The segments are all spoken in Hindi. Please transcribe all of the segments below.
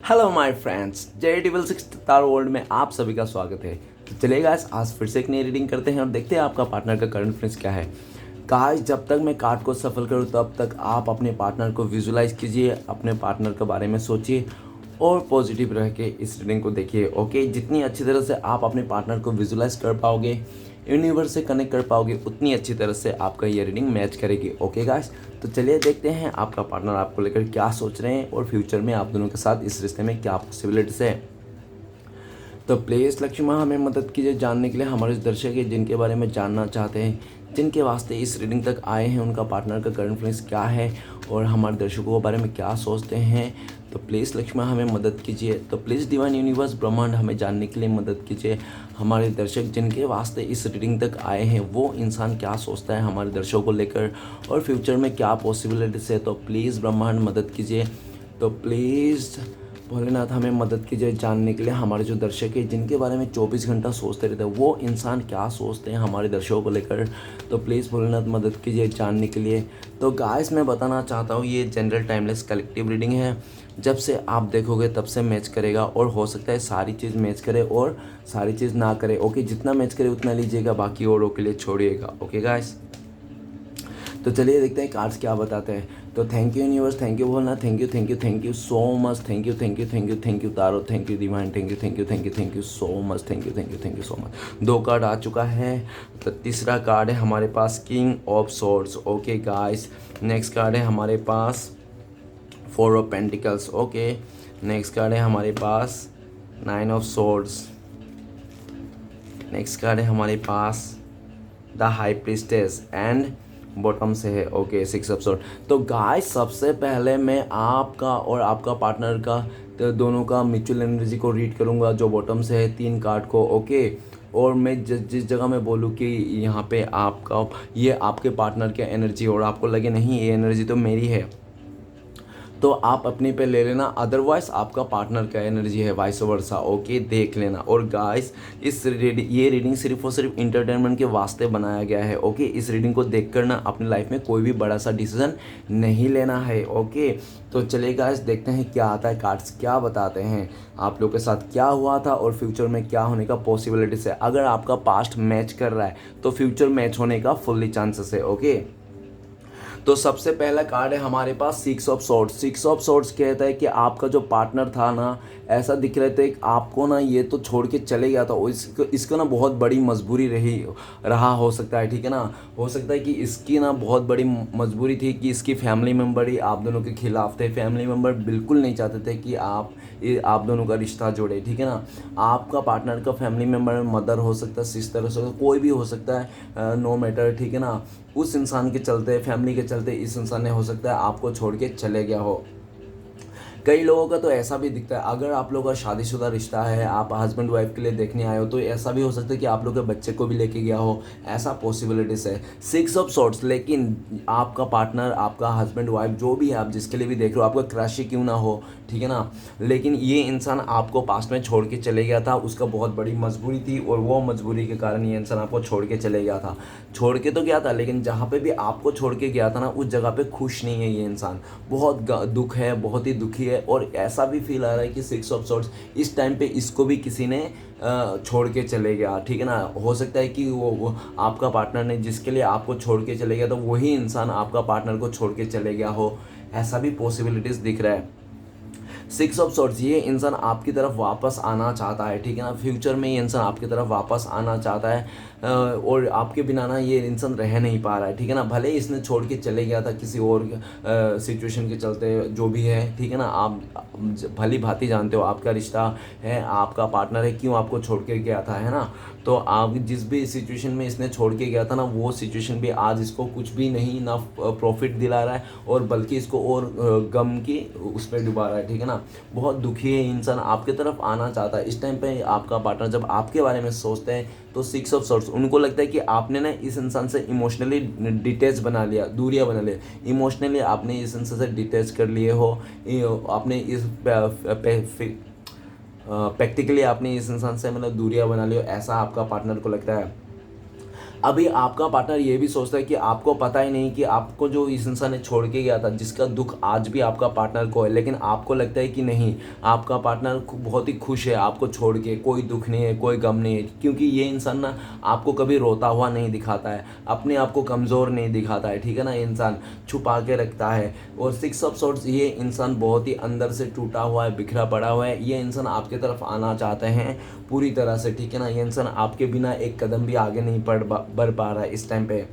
Hello my friends, charitable six star world में आप सभी का स्वागत है। तो चलिए गाइस, आज फिर से एक नई रीडिंग करते हैं और देखते हैं आपका पार्टनर का करंट अफेयर्स क्या है। गाइस, जब तक मैं कार्ड को सफल करूं तब तक आप अपने पार्टनर को विजुलाइज कीजिए, अपने पार्टनर के बारे में सोचिए और पॉजिटिव रह के इस रीडिंग को देखिए। ओके, जितनी अच्छी तरह से आप अपने पार्टनर को विजुलाइज कर पाओगे, यूनिवर्स से कनेक्ट कर पाओगे, उतनी अच्छी तरह से आपका ये रीडिंग मैच करेगी। ओके गाइस, तो चलिए देखते हैं आपका पार्टनर आपको लेकर क्या सोच रहे हैं और फ्यूचर में आप दोनों के साथ इस रिश्ते में क्या पॉसिबिलिटीज है। तो प्लीज़ लक्ष्मण हमें मदद कीजिए जानने के लिए हमारे दर्शक हैं जिनके बारे में जानना चाहते हैं, जिनके वास्ते इस रीडिंग तक आए हैं, उनका पार्टनर का करंट अफेयर्स क्या है और हमारे दर्शकों के बारे में क्या सोचते हैं। तो प्लीज़ लक्ष्मण हमें मदद कीजिए। तो प्लीज़ डिवाइन यूनिवर्स ब्रह्मांड हमें जानने के लिए मदद कीजिए। हमारे दर्शक जिनके वास्ते इस रीडिंग तक आए हैं वो इंसान क्या सोचता है हमारे दर्शकों को लेकर और फ्यूचर में क्या पॉसिबिलिटीज़ है। तो प्लीज़ ब्रह्मांड मदद कीजिए। तो प्लीज़ भोलेनाथ हमें मदद कीजिए जानने के लिए हमारे जो दर्शक हैं जिनके बारे में 24 घंटा सोचते रहते हैं वो इंसान क्या सोचते हैं हमारे दर्शकों को लेकर। तो प्लीज़ भोलेनाथ मदद कीजिए जानने के लिए। तो गाइस, मैं बताना चाहता हूँ ये जनरल टाइमलेस कलेक्टिव रीडिंग है। जब से आप देखोगे तब से मैच करेगा और हो सकता है सारी चीज़ मैच करे और सारी चीज़ ना करे। ओके, जितना मैच करे उतना लीजिएगा, बाकी औरों के लिए छोड़िएगा। ओके गाइस, तो चलिए देखते हैं कार्ड्स क्या बताते हैं। तो thank you universe, thank you बोलना, thank you so much, thank you tarot, thank you divine, thank you so much, thank you so much. 2 card आ चुका है। तो तीसरा कार्ड है हमारे पास king of swords. Okay guys, next card है हमारे पास 4 of pentacles. Okay, next card है हमारे पास 9 ऑफ सोर्ड्स। नेक्स्ट कार्ड है हमारे पास the high priestess and bottom से है। Okay, 6 of sword. तो गाइस, सबसे पहले मैं आपका और आपका पार्टनर का तो दोनों का म्यूचुअल एनर्जी को रीड करूंगा जो बॉटम से है 3 कार्ड को। ओके, और मैं जिस जगह मैं बोलूँ कि यहाँ पे आपका ये आपके पार्टनर की एनर्जी और आपको लगे नहीं ये एनर्जी तो मेरी है तो आप अपने पे ले लेना, अदरवाइज आपका पार्टनर का एनर्जी है, वाइस वर्सा। ओके, देख लेना। और गाइस, ये रीडिंग सिर्फ और सिर्फ इंटरटेनमेंट के वास्ते बनाया गया है। ओके, इस रीडिंग को देख कर ना अपनी लाइफ में कोई भी बड़ा सा डिसीजन नहीं लेना है। ओके, तो चलिए गाइस देखते हैं क्या आता है, कार्ड्स क्या बताते हैं, आप लोग के साथ क्या हुआ था और फ्यूचर में क्या होने का पॉसिबिलिटीज है। अगर आपका पास्ट मैच कर रहा है तो फ्यूचर मैच होने का फुल्ली चांसेस है। ओके, तो सबसे पहला कार्ड है हमारे पास 6 ऑफ सॉर्ड्स। 6 ऑफ सॉर्ड्स कहता है कि आपका जो पार्टनर था ना, ऐसा दिख रहे थे कि आपको ना ये तो छोड़ के चले गया था और इसको ना बहुत बड़ी मजबूरी रहा हो सकता है। ठीक है ना, हो सकता है कि इसकी ना बहुत बड़ी मजबूरी थी कि इसकी फैमिली मेम्बर ही आप दोनों के खिलाफ थे। फैमिली मेम्बर बिल्कुल नहीं चाहते थे कि आप दोनों का रिश्ता जोड़े। ठीक है ना, आपका पार्टनर का फैमिली मेम्बर मदर हो सकता है, सिस्टर हो सकता है, कोई भी हो सकता है, नो मैटर। ठीक है ना, उस इंसान के चलते, फैमिली के चलते इस इंसान ने हो सकता है आपको छोड़ के चले गया हो। कई लोगों का तो ऐसा भी दिखता है, अगर आप लोगों का शादीशुदा रिश्ता है, आप हस्बैंड वाइफ के लिए देखने आए हो तो ऐसा भी हो सकता है कि आप लोग के बच्चे को भी लेके गया हो, ऐसा पॉसिबिलिटीज है। 6 ऑफ सॉर्ड्स, लेकिन आपका पार्टनर, आपका हस्बैंड वाइफ जो भी है, आप जिसके लिए भी देख रहे हो, आपका क्रश ही क्यों ना हो, ठीक है ना, लेकिन ये इंसान आपको पास्ट में छोड़ के चले गया था। उसका बहुत बड़ी मजबूरी थी और वो मजबूरी के कारण ये इंसान आपको छोड़ के चले गया था। छोड़ के तो गया था, लेकिन जहाँ पे भी आपको छोड़ के गया था ना, उस जगह पे खुश नहीं है ये इंसान। बहुत दुख है, बहुत ही दुखी है और ऐसा भी फील आ रहा है कि 6 ऑफ सॉर्ड्स इस टाइम पे इसको भी किसी ने छोड़ के चले गया। ठीक है ना, हो सकता है कि वो आपका पार्टनर ने जिसके लिए आपको छोड़ के चले गया तो वही इंसान आपका पार्टनर को छोड़ के चले गया हो, ऐसा भी पॉसिबिलिटीज़ दिख रहा है। 6 ऑफ सॉर्ड्स, ये इंसान आपकी तरफ वापस आना चाहता है। ठीक है ना, फ्यूचर में ये इंसान आपकी तरफ वापस आना चाहता है और आपके बिना ना ये इंसान रह नहीं पा रहा है। ठीक है ना, भले इसने छोड़ के चले गया था किसी और सिचुएशन के चलते, जो भी है। ठीक है ना, आप भली भांति जानते हो आपका रिश्ता है, आपका पार्टनर है, क्यों आपको छोड़ के गया था, है ना। तो आप जिस भी सिचुएशन में इसने छोड़ के गया था ना, वो सिचुएशन भी आज इसको कुछ भी नहीं ना प्रॉफिट दिला रहा है और बल्कि इसको और गम की उस पर डुबा रहा है। ठीक है ना, बहुत दुखी है इंसान, आपके तरफ आना चाहता है। इस टाइम पे आपका पार्टनर जब आपके बारे में सोचते हैं तो 6 ऑफ सॉर्ड्स, उनको लगता है कि आपने ना इस इंसान से इमोशनली डिटैच बना लिया, दूरियां बना लिया, इमोशनली आपने इस इंसान से डिटैच कर लिए हो, आपने इस प्रैक्टिकली आपने इस इंसान से मतलब दूरियां बना ली हो, ऐसा आपका पार्टनर को लगता है। अभी आपका पार्टनर ये भी सोचता है कि आपको पता ही नहीं कि आपको जो इस इंसान ने छोड़ के गया था, जिसका दुख आज भी आपका पार्टनर को है, लेकिन आपको लगता है कि नहीं, आपका पार्टनर बहुत ही खुश है आपको छोड़ के, कोई दुख नहीं है, कोई गम नहीं है, क्योंकि ये इंसान ना आपको कभी रोता हुआ नहीं दिखाता है, अपने आप को कमज़ोर नहीं दिखाता है, ठीक है ना, ये इंसान छुपा के रखता है। और 6 ऑफ सोर्ड्स, ये इंसान बहुत ही अंदर से टूटा हुआ है, बिखरा पड़ा हुआ है, ये इंसान आपके तरफ आना चाहते हैं पूरी तरह से, ठीक है ना, ये इंसान आपके बिना एक कदम भी आगे नहीं बढ़ पा रहा है इस टाइम पे,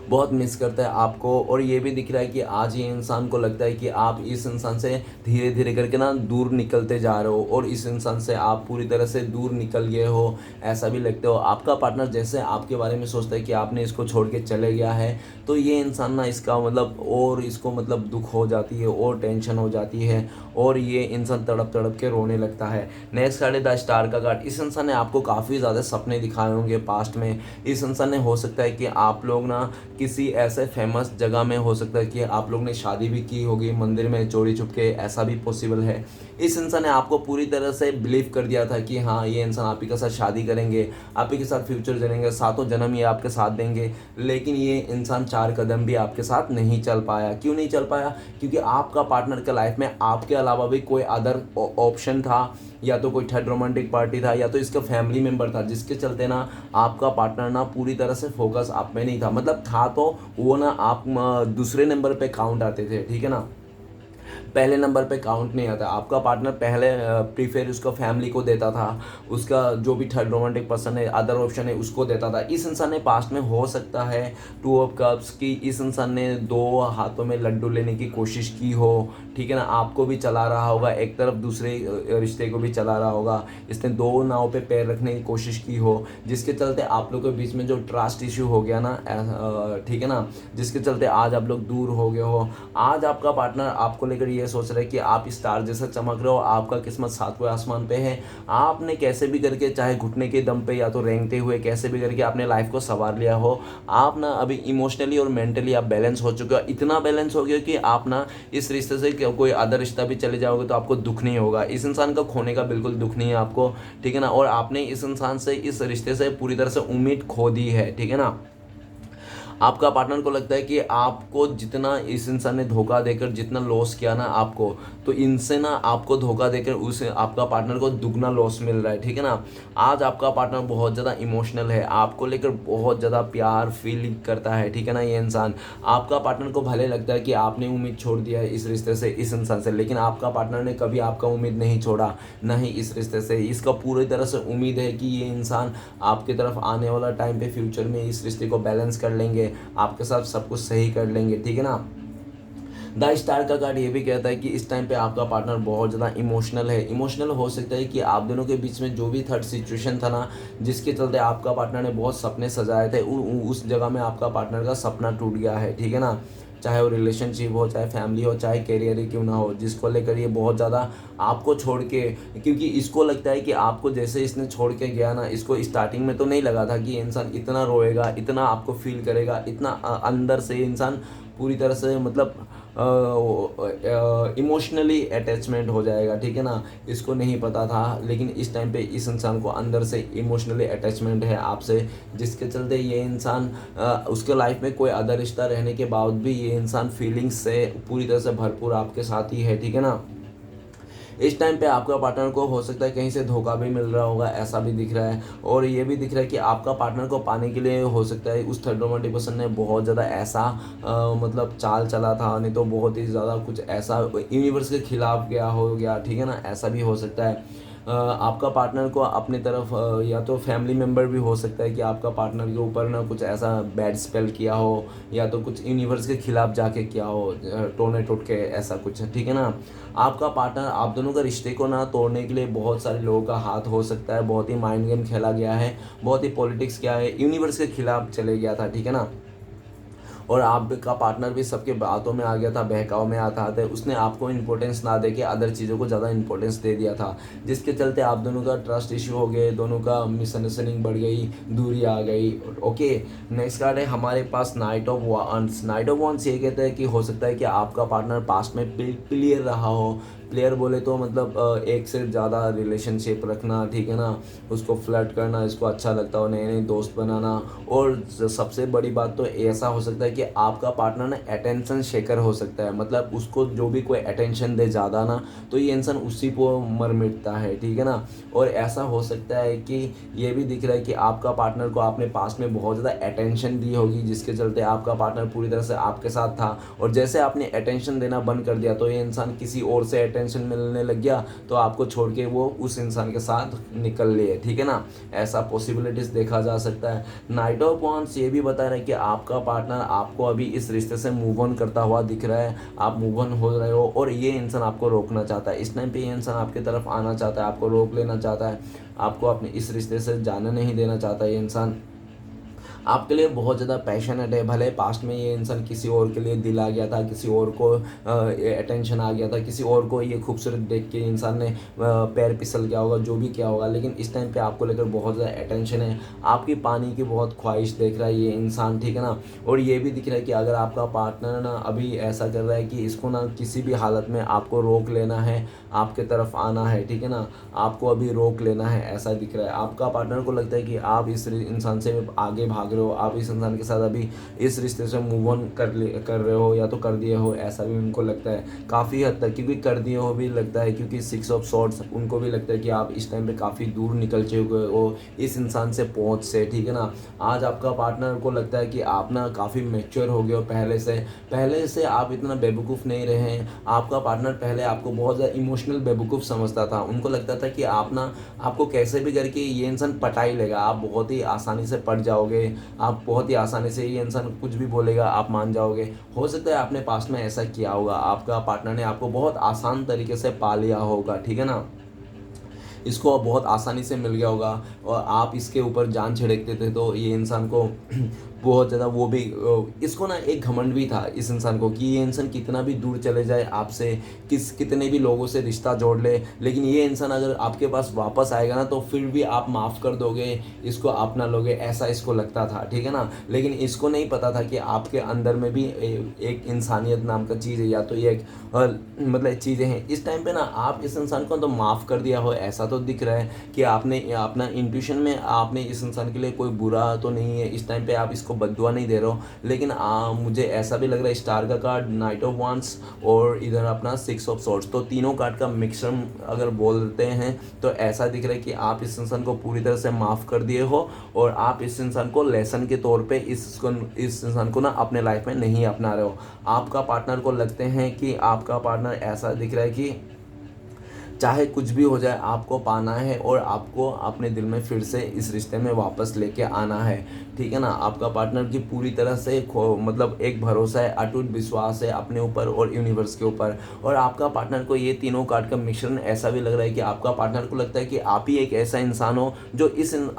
बहुत मिस करता है आपको। और ये भी दिख रहा है कि आज ये इंसान को लगता है कि आप इस इंसान से धीरे धीरे करके ना दूर निकलते जा रहे हो, और इस इंसान से आप पूरी तरह से दूर निकल गए हो, ऐसा भी लगते हो। आपका पार्टनर जैसे आपके बारे में सोचता है कि आपने इसको छोड़ के चले गया है, तो ये इंसान ना इसका मतलब, और इसको मतलब दुख हो जाती है और टेंशन हो जाती है, और ये इंसान तड़प तड़प के रोने लगता है। नेक्स्ट कार्ड है द स्टार का कार्ड। इस इंसान ने आपको काफ़ी ज़्यादा सपने दिखाए होंगे पास्ट में। इस इंसान ने, हो सकता है कि आप लोग ना किसी ऐसे फेमस जगह में, हो सकता है कि आप लोग ने शादी भी की होगी मंदिर में चोरी छुप के, ऐसा भी पॉसिबल है। इस इंसान ने आपको पूरी तरह से बिलीव कर दिया था कि हाँ, ये इंसान आप ही के साथ शादी करेंगे, आप ही के साथ फ्यूचर जनेंगे, सातों जन्म ये आपके साथ देंगे, लेकिन ये इंसान 4 कदम भी आपके साथ नहीं चल पाया। क्यों नहीं चल पाया? क्योंकि आपका पार्टनर के लाइफ में आपके अलावा भी कोई अदर ऑप्शन था, या तो कोई थर्ड रोमांटिक पार्टी था, या तो इसका फैमिली मेम्बर था, जिसके चलते ना आपका पार्टनर ना पूरी तरह से फोकस आप में नहीं था। मतलब था तो वो ना आप दूसरे नंबर पे काउंट आते थे, ठीक है ना, पहले नंबर पे काउंट नहीं आता। आपका पार्टनर पहले प्रीफेर उसका फैमिली को देता था, उसका जो भी थर्ड रोमांटिक पर्सन है, अदर ऑप्शन है, उसको देता था। इस इंसान ने पास्ट में, हो सकता है 2 ऑफ कप्स की, इस इंसान ने 2 हाथों में लड्डू लेने की कोशिश की हो, ठीक है ना, आपको भी चला रहा होगा, एक तरफ दूसरे रिश्ते को भी चला रहा होगा। इसने 2 नाव पे पैर रखने की कोशिश की हो, जिसके चलते आप लोग के बीच में जो ट्रस्ट इश्यू हो गया ना, ठीक है ना, जिसके चलते आज आप लोग दूर हो गए हो। आज आपका पार्टनर आपको लेकर ये सोच रहा है कि आप स्टार जैसा चमक रहे हो, आपका किस्मत 7वें आसमान पे है, आपने कैसे भी करके, चाहे घुटने के दम पे या तो रेंगते हुए, कैसे भी करके अपने लाइफ को संवार लिया हो। आप ना अभी इमोशनली और मेंटली आप बैलेंस हो चुके हो, इतना बैलेंस हो गया कि आप ना इस रिश्ते से कोई अदर रिश्ता भी चले जाओगे तो आपको दुख नहीं होगा, इस इंसान का खोने का बिल्कुल दुख नहीं है आपको, ठीक है ना। और आपने इस इंसान से, इस रिश्ते से पूरी तरह से उम्मीद खो दी है, ठीक है ना। आपका पार्टनर को लगता है कि आपको जितना इस इंसान ने धोखा देकर जितना लॉस किया ना आपको, तो इनसे ना आपको धोखा देकर उस आपका पार्टनर को दुगना लॉस मिल रहा है, ठीक है ना। आज आपका पार्टनर बहुत ज़्यादा इमोशनल है, आपको लेकर बहुत ज़्यादा प्यार फील करता है, ठीक है ना। ये इंसान, आपका पार्टनर को भले लगता है कि आपने उम्मीद छोड़ दिया है इस रिश्ते से, इस इंसान से, लेकिन आपका पार्टनर ने कभी आपका उम्मीद नहीं छोड़ा, ना ही इस रिश्ते से। इसका पूरी तरह से उम्मीद है कि ये इंसान आपकी तरफ आने वाला टाइम पे, फ्यूचर में इस रिश्ते को बैलेंस कर लेंगे, आपके साथ सब कुछ सही कर लेंगे, ठीक है ना। द स्टार का कार्ड ये भी कहता है कि इस टाइम पे आपका पार्टनर बहुत ज़्यादा इमोशनल है। इमोशनल हो सकता है कि आप दोनों के बीच में जो भी थर्ड सिचुएशन था ना, जिसके चलते आपका पार्टनर ने बहुत सपने सजाए थे, उस जगह में आपका पार्टनर का सपना टूट गया है, ठीक है ना। चाहे वो रिलेशनशिप हो, चाहे फैमिली हो, चाहे करियर ही क्यों ना हो, जिसको लेकर ये बहुत ज़्यादा आपको छोड़ के, क्योंकि इसको लगता है कि आपको जैसे इसने छोड़ के गया ना, इसको स्टार्टिंग में तो नहीं लगा था कि ये इंसान इतना रोएगा, इतना आपको फील करेगा, इतना अंदर से ये इंसान पूरी तरह से मतलब इमोशनली अटैचमेंट हो जाएगा, ठीक है ना। इसको नहीं पता था, लेकिन इस टाइम पे इस इंसान को अंदर से इमोशनली अटैचमेंट है आपसे, जिसके चलते ये इंसान उसके लाइफ में कोई अदर रिश्ता रहने के बावजूद भी ये इंसान फीलिंग्स से पूरी तरह से भरपूर आपके साथ ही है, ठीक है ना। इस टाइम पे आपका पार्टनर को हो सकता है कहीं से धोखा भी मिल रहा होगा, ऐसा भी दिख रहा है। और ये भी दिख रहा है कि आपका पार्टनर को पाने के लिए हो सकता है उस थर्ड रोमांटिक पर्सन ने बहुत ज़्यादा ऐसा मतलब चाल चला था, नहीं तो बहुत ही ज़्यादा कुछ ऐसा यूनिवर्स के खिलाफ गया हो गया, ठीक है ना, ऐसा भी हो सकता है। आपका पार्टनर को अपनी तरफ या तो फैमिली मेम्बर भी हो सकता है कि आपका पार्टनर के ऊपर ना कुछ ऐसा बैड स्पेल किया हो, या तो कुछ यूनिवर्स के खिलाफ जाके किया हो, टोने टूट के, ऐसा कुछ, ठीक है ना। आपका पार्टनर, आप दोनों का रिश्ते को ना तोड़ने के लिए बहुत सारे लोगों का हाथ हो सकता है, बहुत ही माइंड गेम खेला गया है, बहुत ही पॉलिटिक्स किया है, यूनिवर्स के खिलाफ चले गया था, ठीक है ना। और आपका पार्टनर भी सबके बातों में आ गया था, बहकाव में आता था, उसने आपको इम्पोर्टेंस ना दे के अदर चीज़ों को ज़्यादा इंपॉर्टेंस दे दिया था, जिसके चलते आप दोनों का ट्रस्ट इशू हो गए, दोनों का मिसअंडरस्टैंडिंग बढ़ गई, दूरी आ गई। ओके, नेक्स्ट कार्ड है हमारे पास knight of wands. Knight of wands ये कहते हैं कि हो सकता है कि आपका पार्टनर पास्ट में क्लियर रहा हो, प्लेयर बोले तो मतलब एक से ज़्यादा रिलेशनशिप रखना, ठीक है ना, उसको फ्लर्ट करना, इसको अच्छा लगता हो, नए नए दोस्त बनाना। और सबसे बड़ी बात तो ऐसा हो सकता है कि आपका पार्टनर ना अटेंशन शेकर हो सकता है, मतलब उसको जो भी कोई अटेंशन दे ज़्यादा ना, तो ये इंसान उसी को मर मिटता है, ठीक है ना। और ऐसा हो सकता है कि ये भी दिख रहा है कि आपका पार्टनर को आपने पास्ट में बहुत ज़्यादा अटेंशन दी होगी, जिसके चलते आपका पार्टनर पूरी तरह से आपके साथ था, और जैसे आपने अटेंशन देना बंद कर दिया तो ये इंसान किसी और से अटेंशन मिलने लग गया, तो आपको छोड़ के वो उस इंसान के साथ निकल लिए, ठीक है ना। ऐसा पॉसिबिलिटीज़ देखा जा सकता है। नाइट ऑफ वॉन्ड्स ये भी बता रहा है कि आपका पार्टनर आपको अभी इस रिश्ते से मूव ऑन करता हुआ दिख रहा है, आप मूव ऑन हो रहे हो, और ये इंसान आपको रोकना चाहता है। इस टाइम पे ये इंसान आपकी तरफ आना चाहता है, आपको रोक लेना चाहता है, आपको अपने इस रिश्ते से जाने नहीं देना चाहता ये इंसान। आपके लिए बहुत ज़्यादा पैशनेट है, भले पास्ट में ये इंसान किसी और के लिए दिल आ गया था, किसी और को अटेंशन आ गया था, किसी और को ये खूबसूरत देख के इंसान ने पैर फिसल गया होगा, जो भी किया होगा, लेकिन इस टाइम पे आपको लेकर बहुत ज़्यादा अटेंशन है, आपकी पानी की बहुत ख्वाहिश देख रहा है ये इंसान, ठीक है ना। और ये भी दिख रहा है कि अगर आपका पार्टनर ना अभी ऐसा कर रहा है कि इसको ना किसी भी हालत में आपको रोक लेना है, आपके तरफ आना है, ठीक है ना, आपको अभी रोक लेना है, ऐसा दिख रहा है। आपका पार्टनर को लगता है कि आप इस इंसान से आगे भाग रहे हो, आप इस इंसान के साथ अभी इस रिश्ते से मूव ऑन कर रहे हो, या तो कर दिए हो, ऐसा भी उनको लगता है काफ़ी हद तक, क्योंकि कर दिए हो भी लगता है, क्योंकि 6 ऑफ सॉर्ड्स उनको भी लगता है कि आप इस टाइम पे काफ़ी दूर निकल चुके हो इस इंसान से पहुँच से, ठीक है ना। आज आपका पार्टनर को लगता है कि आप ना काफ़ी मैच्योर हो गए हो पहले से आप इतना बेवकूफ़ नहीं रहे हैं। आपका पार्टनर पहले आपको बहुत ज़्यादा इमोशनल बेवकूफ़ समझता था, उनको लगता था कि आप ना, आपको कैसे भी करके ये इंसान पटा ही लेगा, आप बहुत ही आसानी से पट जाओगे, आप बहुत ही आसानी से ये इंसान कुछ भी बोलेगा आप मान जाओगे। हो सकता है आपने पास्ट में ऐसा किया होगा, आपका पार्टनर ने आपको बहुत आसान तरीके से पा लिया होगा, ठीक है ना, इसको अब बहुत आसानी से मिल गया होगा, और आप इसके ऊपर जान छिड़कते थे, तो ये इंसान को बहुत ज़्यादा वो भी इसको ना एक घमंड भी था इस इंसान को, कि ये इंसान कितना भी दूर चले जाए आपसे, कितने भी लोगों से रिश्ता जोड़ ले, लेकिन ये इंसान अगर आपके पास वापस आएगा ना, तो फिर भी आप माफ़ कर दोगे, इसको अपना लोगे, ऐसा इसको लगता था, ठीक है ना। लेकिन इसको नहीं पता था कि आपके अंदर में भी एक इंसानियत नाम का चीज़ है, या तो ये एक मतलब चीज़ें हैं। इस टाइम पे ना आप इस इंसान को तो माफ़ कर दिया हो, ऐसा तो दिख रहा है कि आपने अपना इंट्यूशन में आपने इस इंसान के लिए कोई बुरा तो नहीं है, इस टाइम पे आप इसको बद्दुआ नहीं दे रहे हो। लेकिन मुझे ऐसा भी लग रहा है, स्टार का कार्ड, नाइट ऑफ वांड्स, और इधर अपना 6 ऑफ सॉर्ड्स, तो तीनों कार्ड का मिक्सर अगर बोलते हैं तो ऐसा दिख रहा है कि आप इस इंसान को पूरी तरह से माफ़ कर दिए हो, और आप इस इंसान को लेसन के तौर पे इस इंसान को ना अपने लाइफ में नहीं अपना रहे हो। आपका पार्टनर को लगते हैं कि आपका पार्टनर ऐसा दिख रहा है कि चाहे कुछ भी हो जाए, आपको पाना है, और आपको अपने दिल में फिर से इस रिश्ते में वापस लेके आना है, ठीक है ना। आपका पार्टनर की पूरी तरह से मतलब एक भरोसा है, अटूट विश्वास है अपने ऊपर और यूनिवर्स के ऊपर। और आपका पार्टनर को ये तीनों कार्ड का मिश्रण ऐसा भी लग रहा है कि आपका पार्टनर को लगता है कि आप ही एक ऐसा इंसान हो जो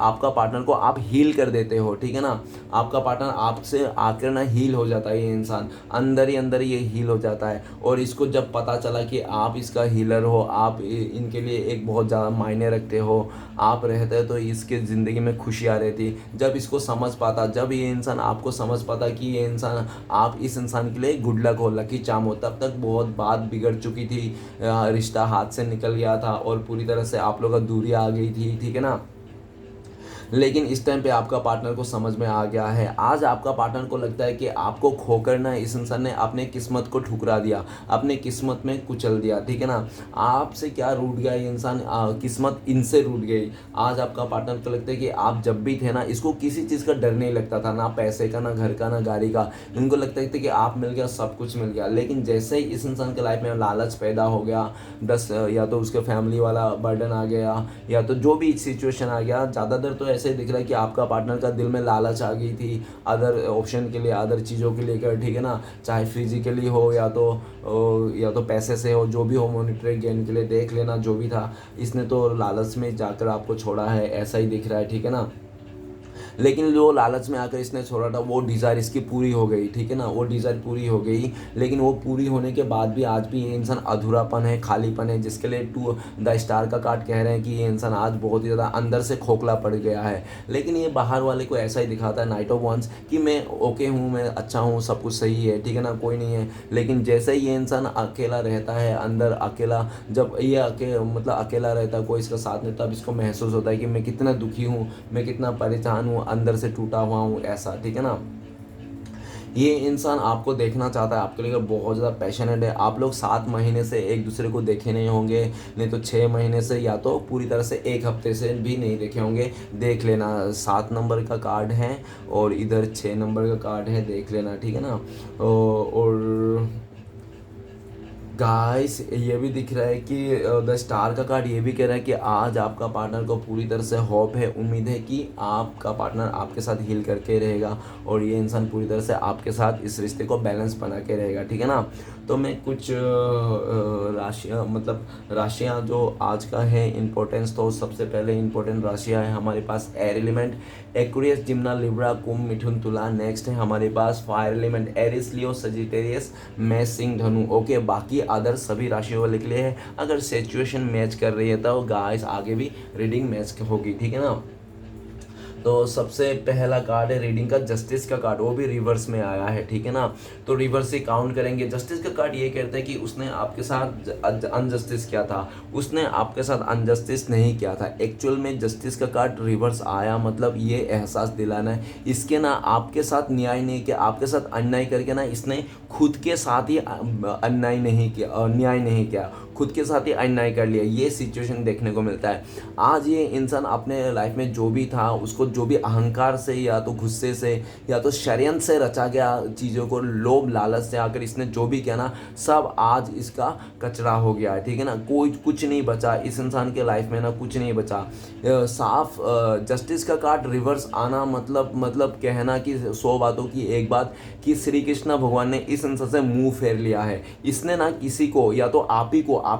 आपका पार्टनर को आप हील कर देते हो, ठीक है ना। आपका पार्टनर आपसे आकर ना हील हो जाता है, ये इंसान अंदर ही अंदर ये हील हो जाता है। और इसको जब पता चला कि आप इसका हीलर हो, आप इनके लिए एक बहुत ज़्यादा मायने रखते हो, आप रहते तो इसके ज़िंदगी में खुशियाँ रहती। जब इसको समझ पाता, जब ये इंसान आपको समझ पाता कि ये इंसान, आप इस इंसान के लिए गुड लक हो, लकी चार्म हो, तब तक बहुत बात बिगड़ चुकी थी, रिश्ता हाथ से निकल गया था, और पूरी तरह से आप लोगों का दूरी आ गई थी, ठीक है ना। लेकिन इस टाइम पे आपका पार्टनर को समझ में आ गया है। आज आपका पार्टनर को लगता है कि आपको खोकर ना इस इंसान ने अपने किस्मत को ठुकरा दिया, अपने किस्मत में कुचल दिया, ठीक है ना। आपसे क्या रूठ गया ये इंसान, किस्मत इनसे रूठ गई। आज आपका पार्टनर को लगता है कि आप जब भी थे ना, इसको किसी चीज़ का डर नहीं लगता था, ना पैसे का, ना घर का, ना गाड़ी का। इनको लगता था कि आप मिल गया, सब कुछ मिल गया। लेकिन जैसे ही इस इंसान के लाइफ में लालच पैदा हो गया, या तो उसके फैमिली वाला बर्डन आ गया, या तो जो भी सिचुएशन आ गया, ज़्यादातर तो ऐसे दिख रहा है कि आपका पार्टनर का दिल में लालच आ गई थी अदर ऑप्शन के लिए, अदर चीज़ों के लेकर, ठीक है ना। चाहे फिजिकली हो, या तो पैसे से हो, जो भी हो, मॉनिटरी गेन के लिए देख लेना, जो भी था, इसने तो लालच में जाकर आपको छोड़ा है, ऐसा ही दिख रहा है, ठीक है ना। लेकिन जो लालच में आकर इसने छोड़ा था वो डिज़ायर इसकी पूरी हो गई, ठीक है ना, वो डिज़ायर पूरी हो गई। लेकिन वो पूरी होने के बाद भी आज भी ये इंसान अधूरापन है, खालीपन है, जिसके लिए टू द स्टार का कार्ड कह रहे हैं कि ये इंसान आज बहुत ही ज़्यादा अंदर से खोखला पड़ गया है। लेकिन ये बाहर वाले को ऐसा ही दिखाता है नाइट ऑफ वंस कि मैं ओके हूँ, मैं अच्छा हूँ, सब कुछ सही है, ठीक है ना, कोई नहीं है। लेकिन जैसे ही ये इंसान अकेला रहता है अंदर, अकेला जब ये मतलब अकेला रहता है, कोई इसका साथ नहीं, तब इसको महसूस होता है कि मैं कितना दुखी हूँ, मैं कितना परेशान हूँ, अंदर से टूटा हुआ हूँ, ऐसा, ठीक है ना। ये इंसान आपको देखना चाहता है, आपके लिए बहुत ज़्यादा पैशनेट है। आप लोग 7 महीने से एक दूसरे को देखे नहीं होंगे, नहीं तो 6 महीने से, या तो पूरी तरह से 1 हफ्ते से भी नहीं देखे होंगे। देख लेना, 7 नंबर का कार्ड है और इधर 6 नंबर का कार्ड है, देख लेना, ठीक है ना। और गाइस ये भी दिख रहा है कि द स्टार का कार्ड ये भी कह रहा है कि आज आपका पार्टनर को पूरी तरह से होप है, उम्मीद है कि आपका पार्टनर आपके साथ हील करके रहेगा और ये इंसान पूरी तरह से आपके साथ इस रिश्ते को बैलेंस बना के रहेगा, ठीक है ना। तो मैं कुछ राशियाँ, मतलब राशियाँ जो आज का है इम्पोर्टेंस, तो सबसे पहले इम्पोर्टेंट राशियाँ है हमारे पास एयर एलिमेंट, एक्वेरियस, जिम्ना, लिब्रा, कुंभ, मिथुन, तुला। नेक्स्ट है हमारे पास फायर एलिमेंट, एरिस, लियो, सजिटेरियस, मेष, सिंह, धनु। ओके, बाकी अदर सभी राशियों वाले के लिए है। अगर सिचुएशन मैच कर रही है तो गाइस आगे भी रीडिंग मैच होगी, ठीक है ना। तो सबसे पहला कार्ड है रीडिंग का जस्टिस का कार्ड, वो भी रिवर्स में आया है, ठीक है ना। तो रिवर्स से काउंट करेंगे। जस्टिस का कार्ड ये कहता है कि उसने आपके साथ अनजस्टिस किया था, उसने आपके साथ अनजस्टिस नहीं किया था। एक्चुअल में जस्टिस का कार्ड रिवर्स आया, मतलब ये एहसास दिलाना है इसके ना आपके साथ न्याय नहीं किया, आपके साथ अन्याय करके ना इसने खुद के साथ ही अन्याय नहीं किया, न्याय नहीं किया, खुद के साथ ही अन्याय कर लिया। ये सिचुएशन देखने को मिलता है। आज ये इंसान अपने लाइफ में जो भी था, उसको जो भी अहंकार से या तो गुस्से से या तो षड्यंत्र से रचा गया चीज़ों को, लोभ लालच से आकर इसने जो भी किया ना, सब आज इसका कचरा हो गया है, ठीक है ना। कोई कुछ नहीं बचा इस इंसान के लाइफ में ना, कुछ नहीं बचा। साफ जस्टिस का कार्ड रिवर्स आना मतलब कहना कि 100 बातों की एक बात कि श्री कृष्ण भगवान ने इस इंसान से मुंह फेर लिया है। इसने ना किसी को, या तो आप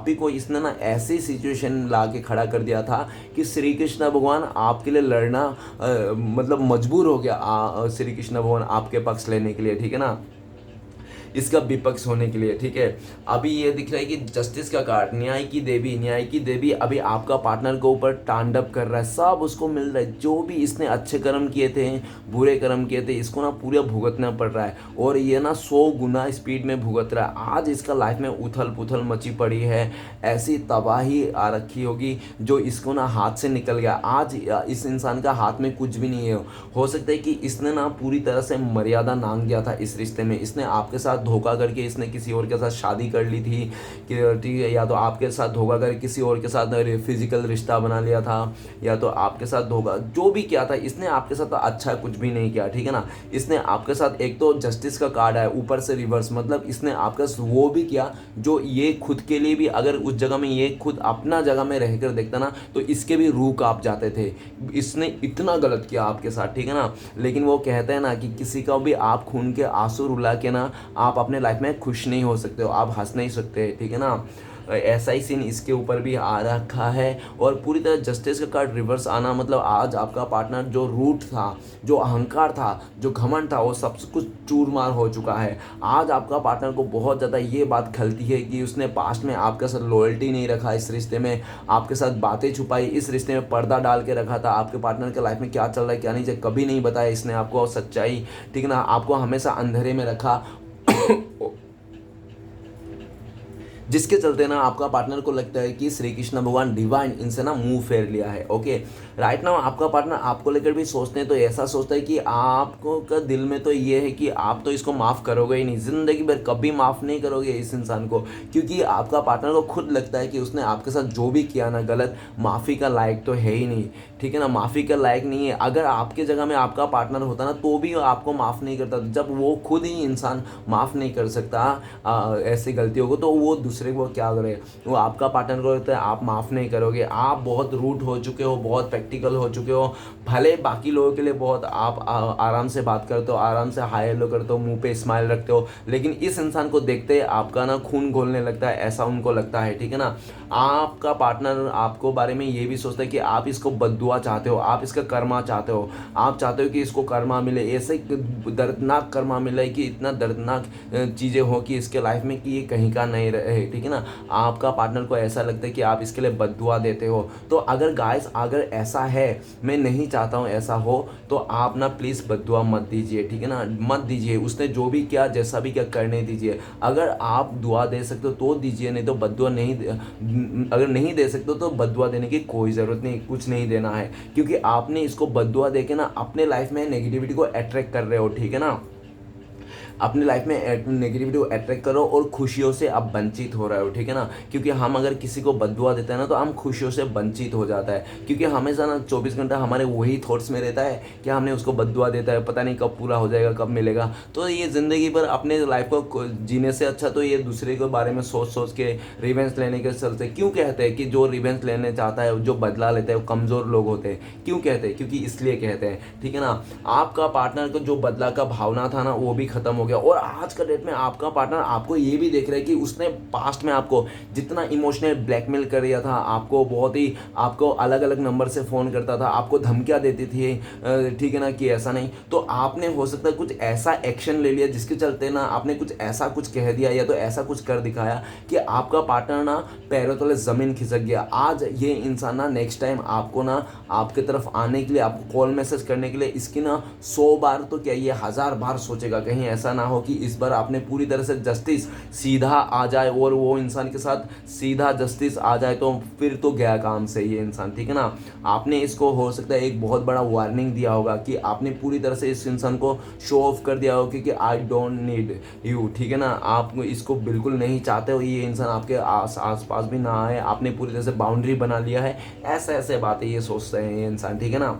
ही को इसने ना ऐसी सिचुएशन ला के खड़ा कर दिया था कि श्री कृष्ण भगवान आपके लिए लड़ना मतलब मजबूर हो गया, श्री कृष्ण भगवान आपके पक्ष लेने के लिए, ठीक है ना, इसका विपक्ष होने के लिए, ठीक है। अभी ये दिख रहा है कि जस्टिस का कार्ड, न्याय की देवी अभी आपका पार्टनर के ऊपर तांडव कर रहा है, सब उसको मिल रहा है। जो भी इसने अच्छे कर्म किए थे, बुरे कर्म किए थे, इसको ना पूरा भुगतना पड़ रहा है और ये ना 100 गुना स्पीड में भुगत रहा है। आज इसका लाइफ में उथल पुथल मची पड़ी है, ऐसी तबाही आ रखी होगी जो इसको ना हाथ से निकल गया। आज इस इंसान का हाथ में कुछ भी नहीं है। हो सकता है कि इसने ना पूरी तरह से मर्यादा नांग गया था इस रिश्ते में, इसने आपके साथ धोखा करके इसने किसी और के साथ शादी कर ली थी कि ठीक है, या तो आपके साथ धोखा करके किसी और के साथ फिजिकल रिश्ता बना लिया था, या तो आपके साथ धोखा जो भी किया था इसने आपके साथ अच्छा कुछ भी नहीं किया, ठीक है ना। इसने आपके साथ, एक तो जस्टिस का कार्ड है ऊपर से रिवर्स, मतलब इसने आपके साथ वो भी किया जो ये खुद के लिए भी, अगर उस जगह में ये खुद अपना जगह में रहकर देखता ना तो इसके भी रूह कांप जाते थे। इसने इतना गलत किया आपके साथ, ठीक है ना। लेकिन वो कहते हैं ना कि किसी का भी आप खून के आंसू रुला के ना आप अपने लाइफ में खुश नहीं हो सकते हो, आप हंस नहीं सकते, ठीक है ना। ऐसा ही सीन इसके ऊपर भी आ रखा है। और पूरी तरह जस्टिस का कार्ड रिवर्स आना मतलब आज आपका पार्टनर जो रूठ था, जो अहंकार था, जो घमंड था, वो सब कुछ चूरमार हो चुका है। आज आपका पार्टनर को बहुत ज़्यादा ये बात खलती है कि उसने पास्ट में आपके साथ लॉयल्टी नहीं रखा, इस रिश्ते में आपके साथ बातें छुपाई, इस रिश्ते में पर्दा डाल के रखा था। आपके पार्टनर के लाइफ में क्या चल रहा है क्या नहीं, कभी नहीं बताया इसने आपको सच्चाई, ठीक है ना। आपको हमेशा अंधेरे में रखा जिसके चलते ना आपका पार्टनर को लगता है कि श्री कृष्ण भगवान डिवाइन इनसे ना मुंह फेर लिया है। ओके, राइट नाउ आपका पार्टनर आपको लेकर भी सोचते हैं तो ऐसा सोचता है कि आपको का दिल में तो ये है कि आप तो इसको माफ़ करोगे ही नहीं, ज़िंदगी भर कभी माफ़ नहीं करोगे इस इंसान को, क्योंकि आपका पार्टनर को खुद लगता है कि उसने आपके साथ जो भी किया ना गलत, माफ़ी का लायक तो है ही नहीं, ठीक है ना, माफ़ी का लायक नहीं है। अगर आपके जगह में आपका पार्टनर होता ना तो भी आपको माफ़ नहीं करता। जब वो खुद ही इंसान माफ़ नहीं कर सकता ऐसी गलतियों को, तो वो दूसरे दूसरे को क्या करे, वो आपका पार्टनर को लगता है आप माफ़ नहीं करोगे, आप बहुत रूट हो चुके हो, बहुत प्रैक्टिकल हो चुके हो। भले बाकी लोगों के लिए बहुत आप आराम से बात करते हो, आराम से हाय हेलो करते हो, मुंह पे स्माइल रखते हो, लेकिन इस इंसान को देखते ही आपका ना खून घोलने लगता है, ऐसा उनको लगता है, ठीक है ना। आपका पार्टनर आपको बारे में ये भी सोचता है कि आप इसको बद्दुआ चाहते हो, आप इसका कर्मा चाहते हो, आप चाहते हो कि इसको कर्मा मिले, ऐसे दर्दनाक कर्मा मिले कि इतना दर्दनाक चीज़ें हो कि इसके लाइफ में कि ये कहीं का नहीं रहे, ठीक है ना। आपका पार्टनर को ऐसा लगता है कि आप इसके लिए बद्दुआ देते हो। तो अगर गाइस अगर ऐसा है, मैं नहीं चाहता हूँ ऐसा हो, तो आप ना प्लीज़ बद्दुआ मत दीजिए, ठीक है ना, मत दीजिए। उसने जो भी किया, जैसा भी किया, करने दीजिए। अगर आप दुआ दे सकते हो तो दीजिए, नहीं तो बद्दुआ नहीं अगर नहीं दे सकते हो तो बद्दुआ देने की कोई ज़रूरत नहीं, कुछ नहीं देना है, क्योंकि आपने इसको बद्दुआ दे के ना अपने लाइफ में नेगेटिविटी को अट्रैक्ट कर रहे हो, ठीक है ना। अपनी लाइफ में नेगेटिविटी को अट्रैक्ट करो और खुशियों से आप वंचित हो रहे हो, ठीक है ना। क्योंकि हम अगर किसी को बद्दुआ देते हैं ना तो हम खुशियों से वंचित हो जाता है, क्योंकि हमेशा ना 24 घंटा हमारे वही थॉट्स में रहता है कि हमने उसको बद्दुआ देता है, पता नहीं कब पूरा हो जाएगा, कब मिलेगा। तो ये ज़िंदगी भर अपने लाइफ को जीने से अच्छा तो ये दूसरे के बारे में सोच सोच के रिवेंज लेने के चलते, क्यों कहते हैं कि जो रिवेंज लेने चाहता है, जो बदला लेता है, वो कमज़ोर लोग होते हैं। क्यों कहते हैं? क्योंकि इसलिए कहते हैं, ठीक है ना। आपका पार्टनर को जो बदला का भावना था ना वो भी खत्म हो गया, और आज का डेट में आपका पार्टनर आपको ये भी देख रहा है कि उसने पास्ट में आपको जितना इमोशनल ब्लैकमेल कर दिया था, आपको बहुत ही आपको अलग अलग नंबर से फ़ोन करता था, आपको धमकियाँ देती थी, ठीक है ना, कि ऐसा नहीं, तो आपने हो सकता है कुछ ऐसा एक्शन ले लिया जिसके चलते ना आपने कुछ ऐसा कुछ कह दिया या तो ऐसा कुछ कर दिखाया कि आपका पार्टनर ना पैरों तले ज़मीन खिसक गया। आज ये इंसान ना नेक्स्ट टाइम आपको ना आपके तरफ आने के लिए, आपको कॉल मैसेज करने के लिए इसकी ना 100 बार तो क्या ये 1000 बार सोचेगा। कहीं ऐसा ना हो कि इस बार आपने पूरी तरह से जस्टिस सीधा आ जाए और वो इंसान के साथ सीधा जस्टिस आ जाए तो फिर तो गया काम से ये इंसान, ठीक है ना। आपने इसको हो सकता है एक बहुत बड़ा वार्निंग दिया होगा कि आपने पूरी तरह से इस इंसान को शो ऑफ कर दिया होगा कि आई डोंट नीड यू, ठीक है ना। आप इसको बिल्कुल नहीं चाहते हो, ये इंसान आपके आस पास भी ना आए, आपने पूरी तरह से बाउंड्री बना लिया है, ऐसे ऐसे बातें ये सोचते हैं ये इंसान, ठीक है ना।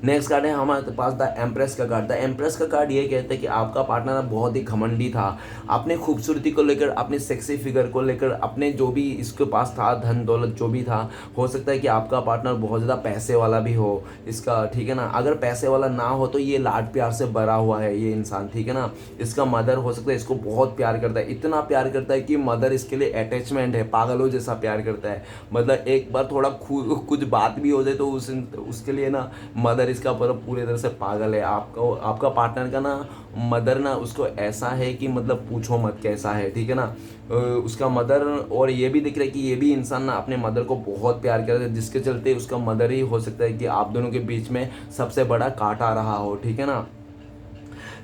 नेक्स्ट कार्ड है हमारे पास द एम्प्रेस का कार्ड। द एम्प्रेस का कार्ड ये कहता है कि आपका पार्टनर बहुत ही घमंडी था, अपने खूबसूरती को लेकर, अपने सेक्सी फिगर को लेकर, अपने जो भी इसके पास था धन दौलत जो भी था। हो सकता है कि आपका पार्टनर बहुत ज़्यादा पैसे वाला भी हो इसका, ठीक है ना। अगर पैसे वाला ना हो तो ये लाड प्यार से भरा हुआ है ये इंसान, ठीक है ना। इसका मदर हो सकता है इसको बहुत प्यार करता है, इतना प्यार करता है कि मदर इसके लिए अटैचमेंट है, पागलों जैसा प्यार करता है। मतलब एक बार थोड़ा कुछ बात भी हो जाए तो उसके लिए ना मदर इसका पूरी तरह से पागल है। आपका पार्टनर का ना मदर ना उसको ऐसा है कि मतलब पूछो मत कैसा है, ठीक है ना। उसका मदर, और ये भी दिख रहा है कि ये भी इंसान ना अपने मदर को बहुत प्यार करता है, जिसके चलते उसका मदर ही हो सकता है कि आप दोनों के बीच में सबसे बड़ा कांटा रहा हो, ठीक है ना।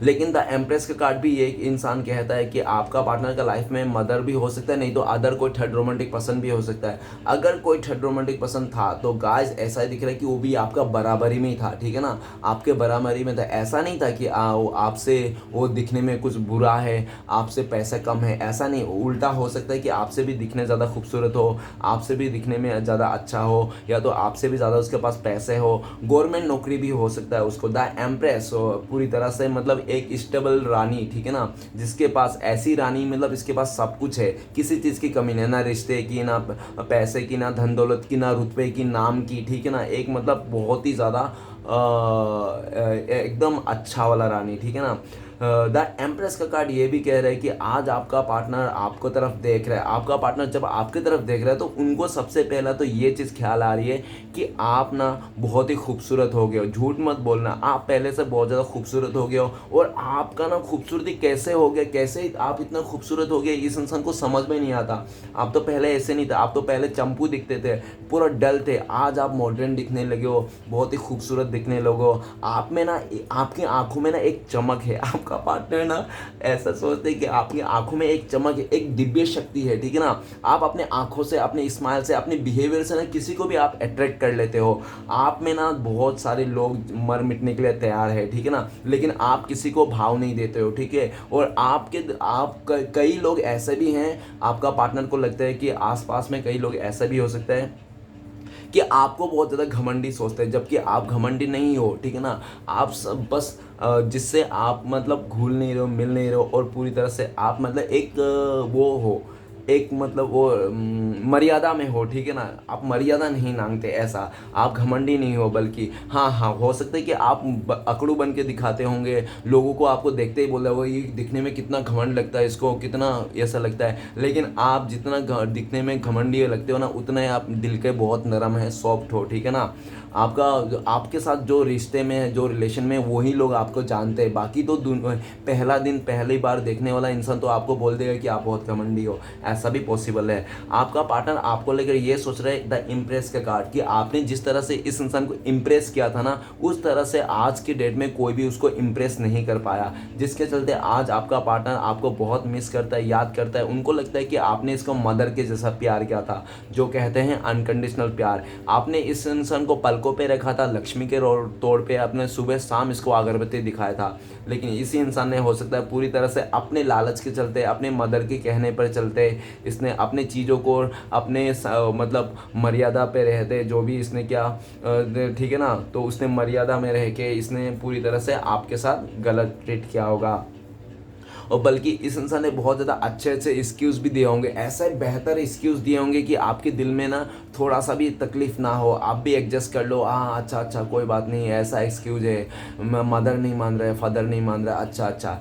लेकिन द एम्प्रेस का कार्ड भी ये इंसान कहता है कि आपका पार्टनर का लाइफ में मदर भी हो सकता है, नहीं तो अदर कोई थर्ड रोमांटिक पसंद भी हो सकता है। अगर कोई थर्ड रोमांटिक पसंद था तो गाइस ऐसा ही दिख रहा है कि वो भी आपका बराबरी में ही था, ठीक है ना, आपके बराबरी में था। ऐसा नहीं था कि आपसे वो दिखने में कुछ बुरा है, आपसे पैसा कम है, ऐसा नहीं। उल्टा हो सकता है कि आपसे भी दिखने ज़्यादा खूबसूरत हो, आपसे भी दिखने में ज़्यादा अच्छा हो, या तो आपसे भी ज़्यादा उसके पास पैसे हो, गवर्नमेंट नौकरी भी हो सकता है उसको। द एम्प्रेस पूरी तरह से मतलब एक स्टेबल रानी, ठीक है ना, जिसके पास ऐसी रानी मतलब इसके पास सब कुछ है, किसी चीज़ की कमी नहीं, ना रिश्ते की, ना पैसे की, ना धन दौलत की, ना रुतबे की, नाम की, ठीक है ना। एक मतलब बहुत ही ज़्यादा एकदम अच्छा वाला रानी, ठीक है ना। द एम्प्रेस का कार्ड ये भी कह रहा है कि आज आपका पार्टनर आपको तरफ देख रहा है। आपका पार्टनर जब आपकी तरफ देख रहा है तो उनको सबसे पहला तो ये चीज़ ख्याल आ रही है कि आप ना बहुत ही खूबसूरत हो गए हो। झूठ मत बोलना, आप पहले से बहुत ज़्यादा खूबसूरत हो गए हो, और आपका ना खूबसूरती कैसे हो गया, कैसे आप इतना खूबसूरत हो गए, इस इंसान को समझ में नहीं आता। आप तो पहले ऐसे नहीं थे, आप तो पहले चंपू दिखते थे, पूरा डल थे, आज आप मॉडर्न दिखने लगे हो, बहुत ही खूबसूरत दिखने लगे हो। आप में ना, आपकी आंखों में ना एक चमक है। आपका पार्टनर ना ऐसा सोचते हैं कि आपकी आंखों में एक चमक है, एक दिव्य शक्ति है, ठीक है ना। आप अपने आंखों से, अपने स्माइल से, अपने बिहेवियर से ना किसी को भी आप अट्रैक्ट कर लेते हो। आप में ना बहुत सारे लोग मर मिटने के लिए तैयार है, ठीक है ना, लेकिन आप किसी को भाव नहीं देते हो, ठीक है। और कई लोग ऐसे भी हैं, आपका पार्टनर को लगता है कि आसपास में कई लोग ऐसा भी हो सकता है कि आपको बहुत ज़्यादा घमंडी सोचते हैं, जबकि आप घमंडी नहीं हो, ठीक है ना। आप सब बस जिससे आप मतलब घुल नहीं रहे हो, मिल नहीं रहे हो, और पूरी तरह से आप मतलब एक वो हो, एक मतलब वो मर्यादा में हो, ठीक है ना, आप मर्यादा नहीं मांगते ऐसा, आप घमंडी नहीं हो, बल्कि हाँ हाँ हो सकता है कि आप अकड़ू बन के दिखाते होंगे, लोगों को आपको देखते ही बोल रहे हो ये दिखने में कितना घमंड लगता है इसको, कितना ऐसा लगता है, लेकिन आप जितना दिखने में घमंडी लगते हो ना, उतना ही आप दिल के बहुत नरम है, सॉफ्ट हो, ठीक है ना। आपका आपके साथ जो रिश्ते में है, जो रिलेशन में, वही लोग आपको जानते हैं, बाकी तो पहला दिन पहली बार देखने वाला इंसान तो आपको बोल देगा कि आप बहुत घमंडी हो, ऐसा भी पॉसिबल है। आपका पार्टनर आपको लेकर ये सोच रहा है द इम्प्रेस का कार्ड, कि आपने जिस तरह से इस इंसान को इम्प्रेस किया था ना, उस तरह से आज की डेट में कोई भी उसको इम्प्रेस नहीं कर पाया, जिसके चलते आज आपका पार्टनर आपको बहुत मिस करता है, याद करता है। उनको लगता है कि आपने इसको मदर के जैसा प्यार किया था, जो कहते हैं अनकंडीशनल प्यार। आपने इस इंसान को पलकों पे रखा था, लक्ष्मी के तौर पे आपने सुबह शाम इसको अगरबत्ती दिखाया था, लेकिन इसी इंसान ने हो सकता है पूरी तरह से अपने लालच के चलते, अपने मदर के कहने पर चलते, इसने अपने चीज़ों को अपने मतलब मर्यादा पे रहते, जो भी इसने किया, ठीक है ना, तो उसने मर्यादा में रह के इसने पूरी तरह से आपके साथ गलत ट्रीट किया होगा। और बल्कि इस इंसान ने बहुत ज़्यादा अच्छे अच्छे एक्सक्यूज़ भी दिए होंगे, ऐसे बेहतर एक्सक्यूज़ दिए होंगे कि आपके दिल में ना थोड़ा सा भी तकलीफ़ ना हो, आप भी एडजस्ट कर लो, हाँ अच्छा अच्छा कोई बात नहीं, ऐसा एक्सक्यूज़ है, मदर नहीं मान रहे, फादर नहीं मान रहा, अच्छा अच्छा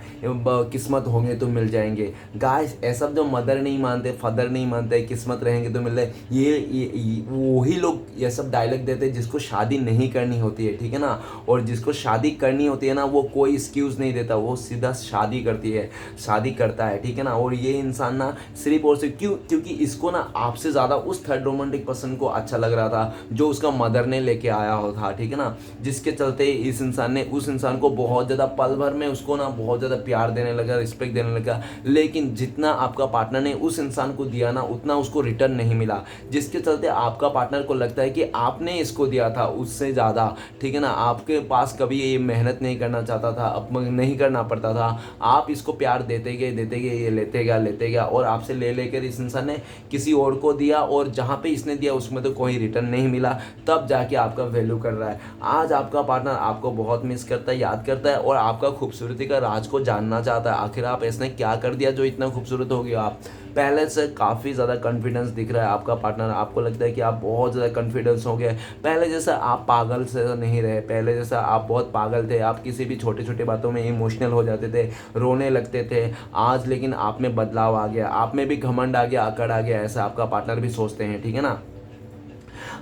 किस्मत होंगे तो मिल जाएंगे। गाइस ऐसा जो मदर नहीं मानते, फादर नहीं मानते, किस्मत रहेंगे तो मिल रहे, ये वही लोग ये सब डायलॉग देते हैं जिसको शादी नहीं करनी होती है, ठीक है ना, और जिसको शादी करनी होती है ना, वो कोई एक्सक्यूज़ नहीं देता, वो सीधा शादी करती है, शादी करता है, ठीक है ना। और ये इंसान ना सिर्फ और सिर्फ क्योंकि इसको ना आपसे ज़्यादा उस थर्ड रोमांटिक पर्सन को अच्छा लग रहा था जो उसका मदर ने लेके आया हो था, ठीक है ना, जिसके चलते इस इंसान ने उस इंसान को बहुत ज़्यादा पल भर में उसको ना बहुत ज़्यादा प्यार देने लगा, रिस्पेक्ट देने लगा, लेकिन जितना आपका पार्टनर ने उस इंसान को दिया ना, उतना उसको रिटर्न नहीं मिला, जिसके चलते आपका पार्टनर को लगता है कि आपने इसको दिया था उससे ज़्यादा, ठीक है ना, आपके पास कभी ये मेहनत नहीं करना चाहता था, अब नहीं करना पड़ता था, आप इसको प्यार देते गए, ये लेते गया और आपसे ले लेकर इस इंसान ने किसी और को दिया, और जहाँ पे इसने दिया उसमें तो कोई रिटर्न नहीं मिला, तब जाके आपका वैल्यू कर रहा है। आज आपका पार्टनर आपको बहुत मिस करता है, याद करता है, और आपका खूबसूरती का राज को जानना चाहता है, आखिर आप इसने क्या कर दिया जो इतना खूबसूरत हो गया। आप पहले से काफ़ी ज़्यादा कॉन्फिडेंस दिख रहा है आपका पार्टनर, आपको लगता है कि आप बहुत ज़्यादा कॉन्फिडेंस हो गए, पहले जैसा आप पागल से नहीं रहे, पहले जैसा आप बहुत पागल थे, आप किसी भी छोटे छोटे बातों में इमोशनल हो जाते थे, रोने लगते थे, आज लेकिन आप में बदलाव आ गया, आप में भी घमंड आ गया, अकड़ आ गया, ऐसा आपका पार्टनर भी सोचते हैं, ठीक है ना।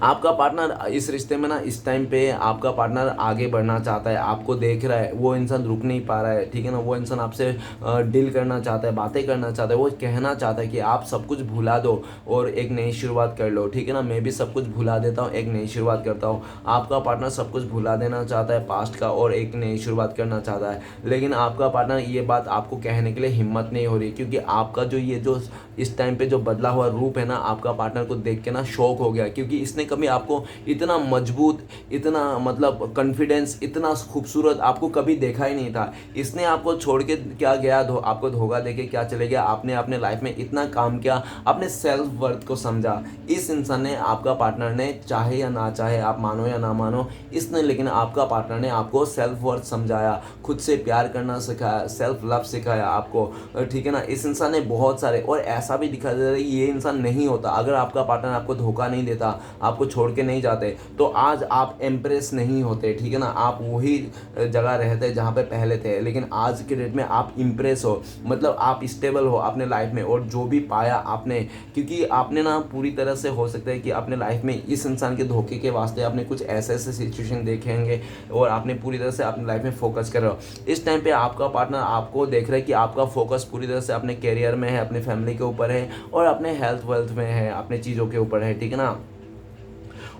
आपका पार्टनर इस रिश्ते में ना इस टाइम पे आपका पार्टनर आगे बढ़ना चाहता है, आपको देख रहा है, वो इंसान रुक नहीं पा रहा है, ठीक है ना, वो इंसान आपसे डील करना चाहता है, बातें करना चाहता है, वो कहना चाहता है कि आप सब कुछ भुला दो और एक नई शुरुआत कर लो, ठीक है ना, मैं भी सब कुछ भुला देता हूँ, एक नई शुरुआत करता हूँ। आपका पार्टनर सब कुछ भुला देना चाहता है पास्ट का और एक नई शुरुआत करना चाहता है, लेकिन आपका पार्टनर ये बात आपको कहने के लिए हिम्मत नहीं हो रही, क्योंकि आपका जो इस टाइम पे जो बदला हुआ रूप है ना, आपका पार्टनर को देख के ना शौक हो गया, क्योंकि इसने कभी आपको इतना मजबूत, इतना मतलब कॉन्फिडेंस, इतना खूबसूरत आपको कभी देखा ही नहीं था। इसने आपको छोड़ के क्या गया, आपको धोखा देके क्या चले गया, आपने अपने लाइफ में इतना काम किया, अपने सेल्फ वर्थ को समझा। इस इंसान ने, आपका पार्टनर ने, चाहे या ना चाहे, आप मानो या ना मानो, इसने, लेकिन आपका पार्टनर ने आपको सेल्फ वर्थ समझाया, खुद से प्यार करना सिखाया, सेल्फ लव सिखाया आपको, ठीक है ना। इस इंसान ने बहुत सारे, और ऐसा भी दिखा दे रहा है ये इंसान नहीं होता अगर आपका पार्टनर आपको धोखा नहीं देता, आपको छोड़ के नहीं जाते, तो आज आप इम्प्रेस नहीं होते, ठीक है ना, आप वही जगह रहते जहाँ पे पहले थे, लेकिन आज के डेट में आप इम्प्रेस हो, मतलब आप स्टेबल हो अपने लाइफ में, और जो भी पाया आपने, क्योंकि आपने ना पूरी तरह से हो सकता है कि अपने लाइफ में इस इंसान के धोखे के वास्ते आपने कुछ ऐसे सिचुएशन देखेंगे और आपने पूरी तरह से अपनी लाइफ में फोकस कर रहे हो। इस टाइम पे आपका पार्टनर आपको देख रहा है कि आपका फोकस पूरी तरह से अपने कैरियर में है, अपने फैमिली के ऊपर है, और अपने हेल्थ वेल्थ में है, अपने चीज़ों के ऊपर है, ठीक है ना।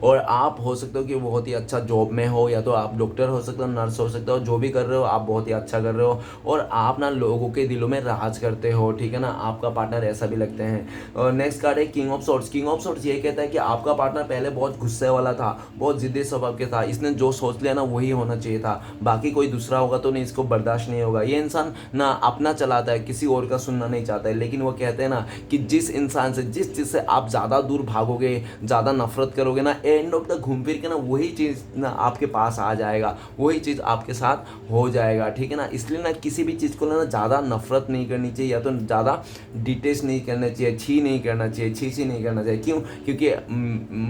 और आप हो सकते हो कि बहुत ही अच्छा जॉब में हो, या तो आप डॉक्टर हो सकते हो, नर्स हो सकते हो, जो भी कर रहे हो आप बहुत ही अच्छा कर रहे हो, और आप ना लोगों के दिलों में राज करते हो, ठीक है ना, आपका पार्टनर ऐसा भी लगते हैं। और नेक्स्ट कार्ड है king of swords. King of swords ये कहता है कि आपका पार्टनर पहले बहुत गुस्से वाला था, बहुत जिद्दी स्वभाव के था, इसने जो सोच लिया ना वही होना चाहिए था, बाकी कोई दूसरा होगा तो नहीं, इसको बर्दाश्त नहीं होगा। ये इंसान ना अपना चलाता है, किसी और का सुनना नहीं चाहता है, लेकिन वो कहते हैं ना कि जिस इंसान से, जिस चीज़ से आप ज़्यादा दूर भागोगे, ज़्यादा नफरत करोगे ना, एंड ऑफ द घूम फिर के ना वही चीज़ ना आपके पास आ जाएगा, वही चीज़ आपके साथ हो जाएगा, ठीक है ना। इसलिए ना किसी भी चीज़ को ना ज़्यादा नफरत नहीं करनी चाहिए, या तो ज़्यादा डिटेस्ट नहीं करना चाहिए, छी नहीं करना चाहिए, छी नहीं करना चाहिए। क्यों? क्योंकि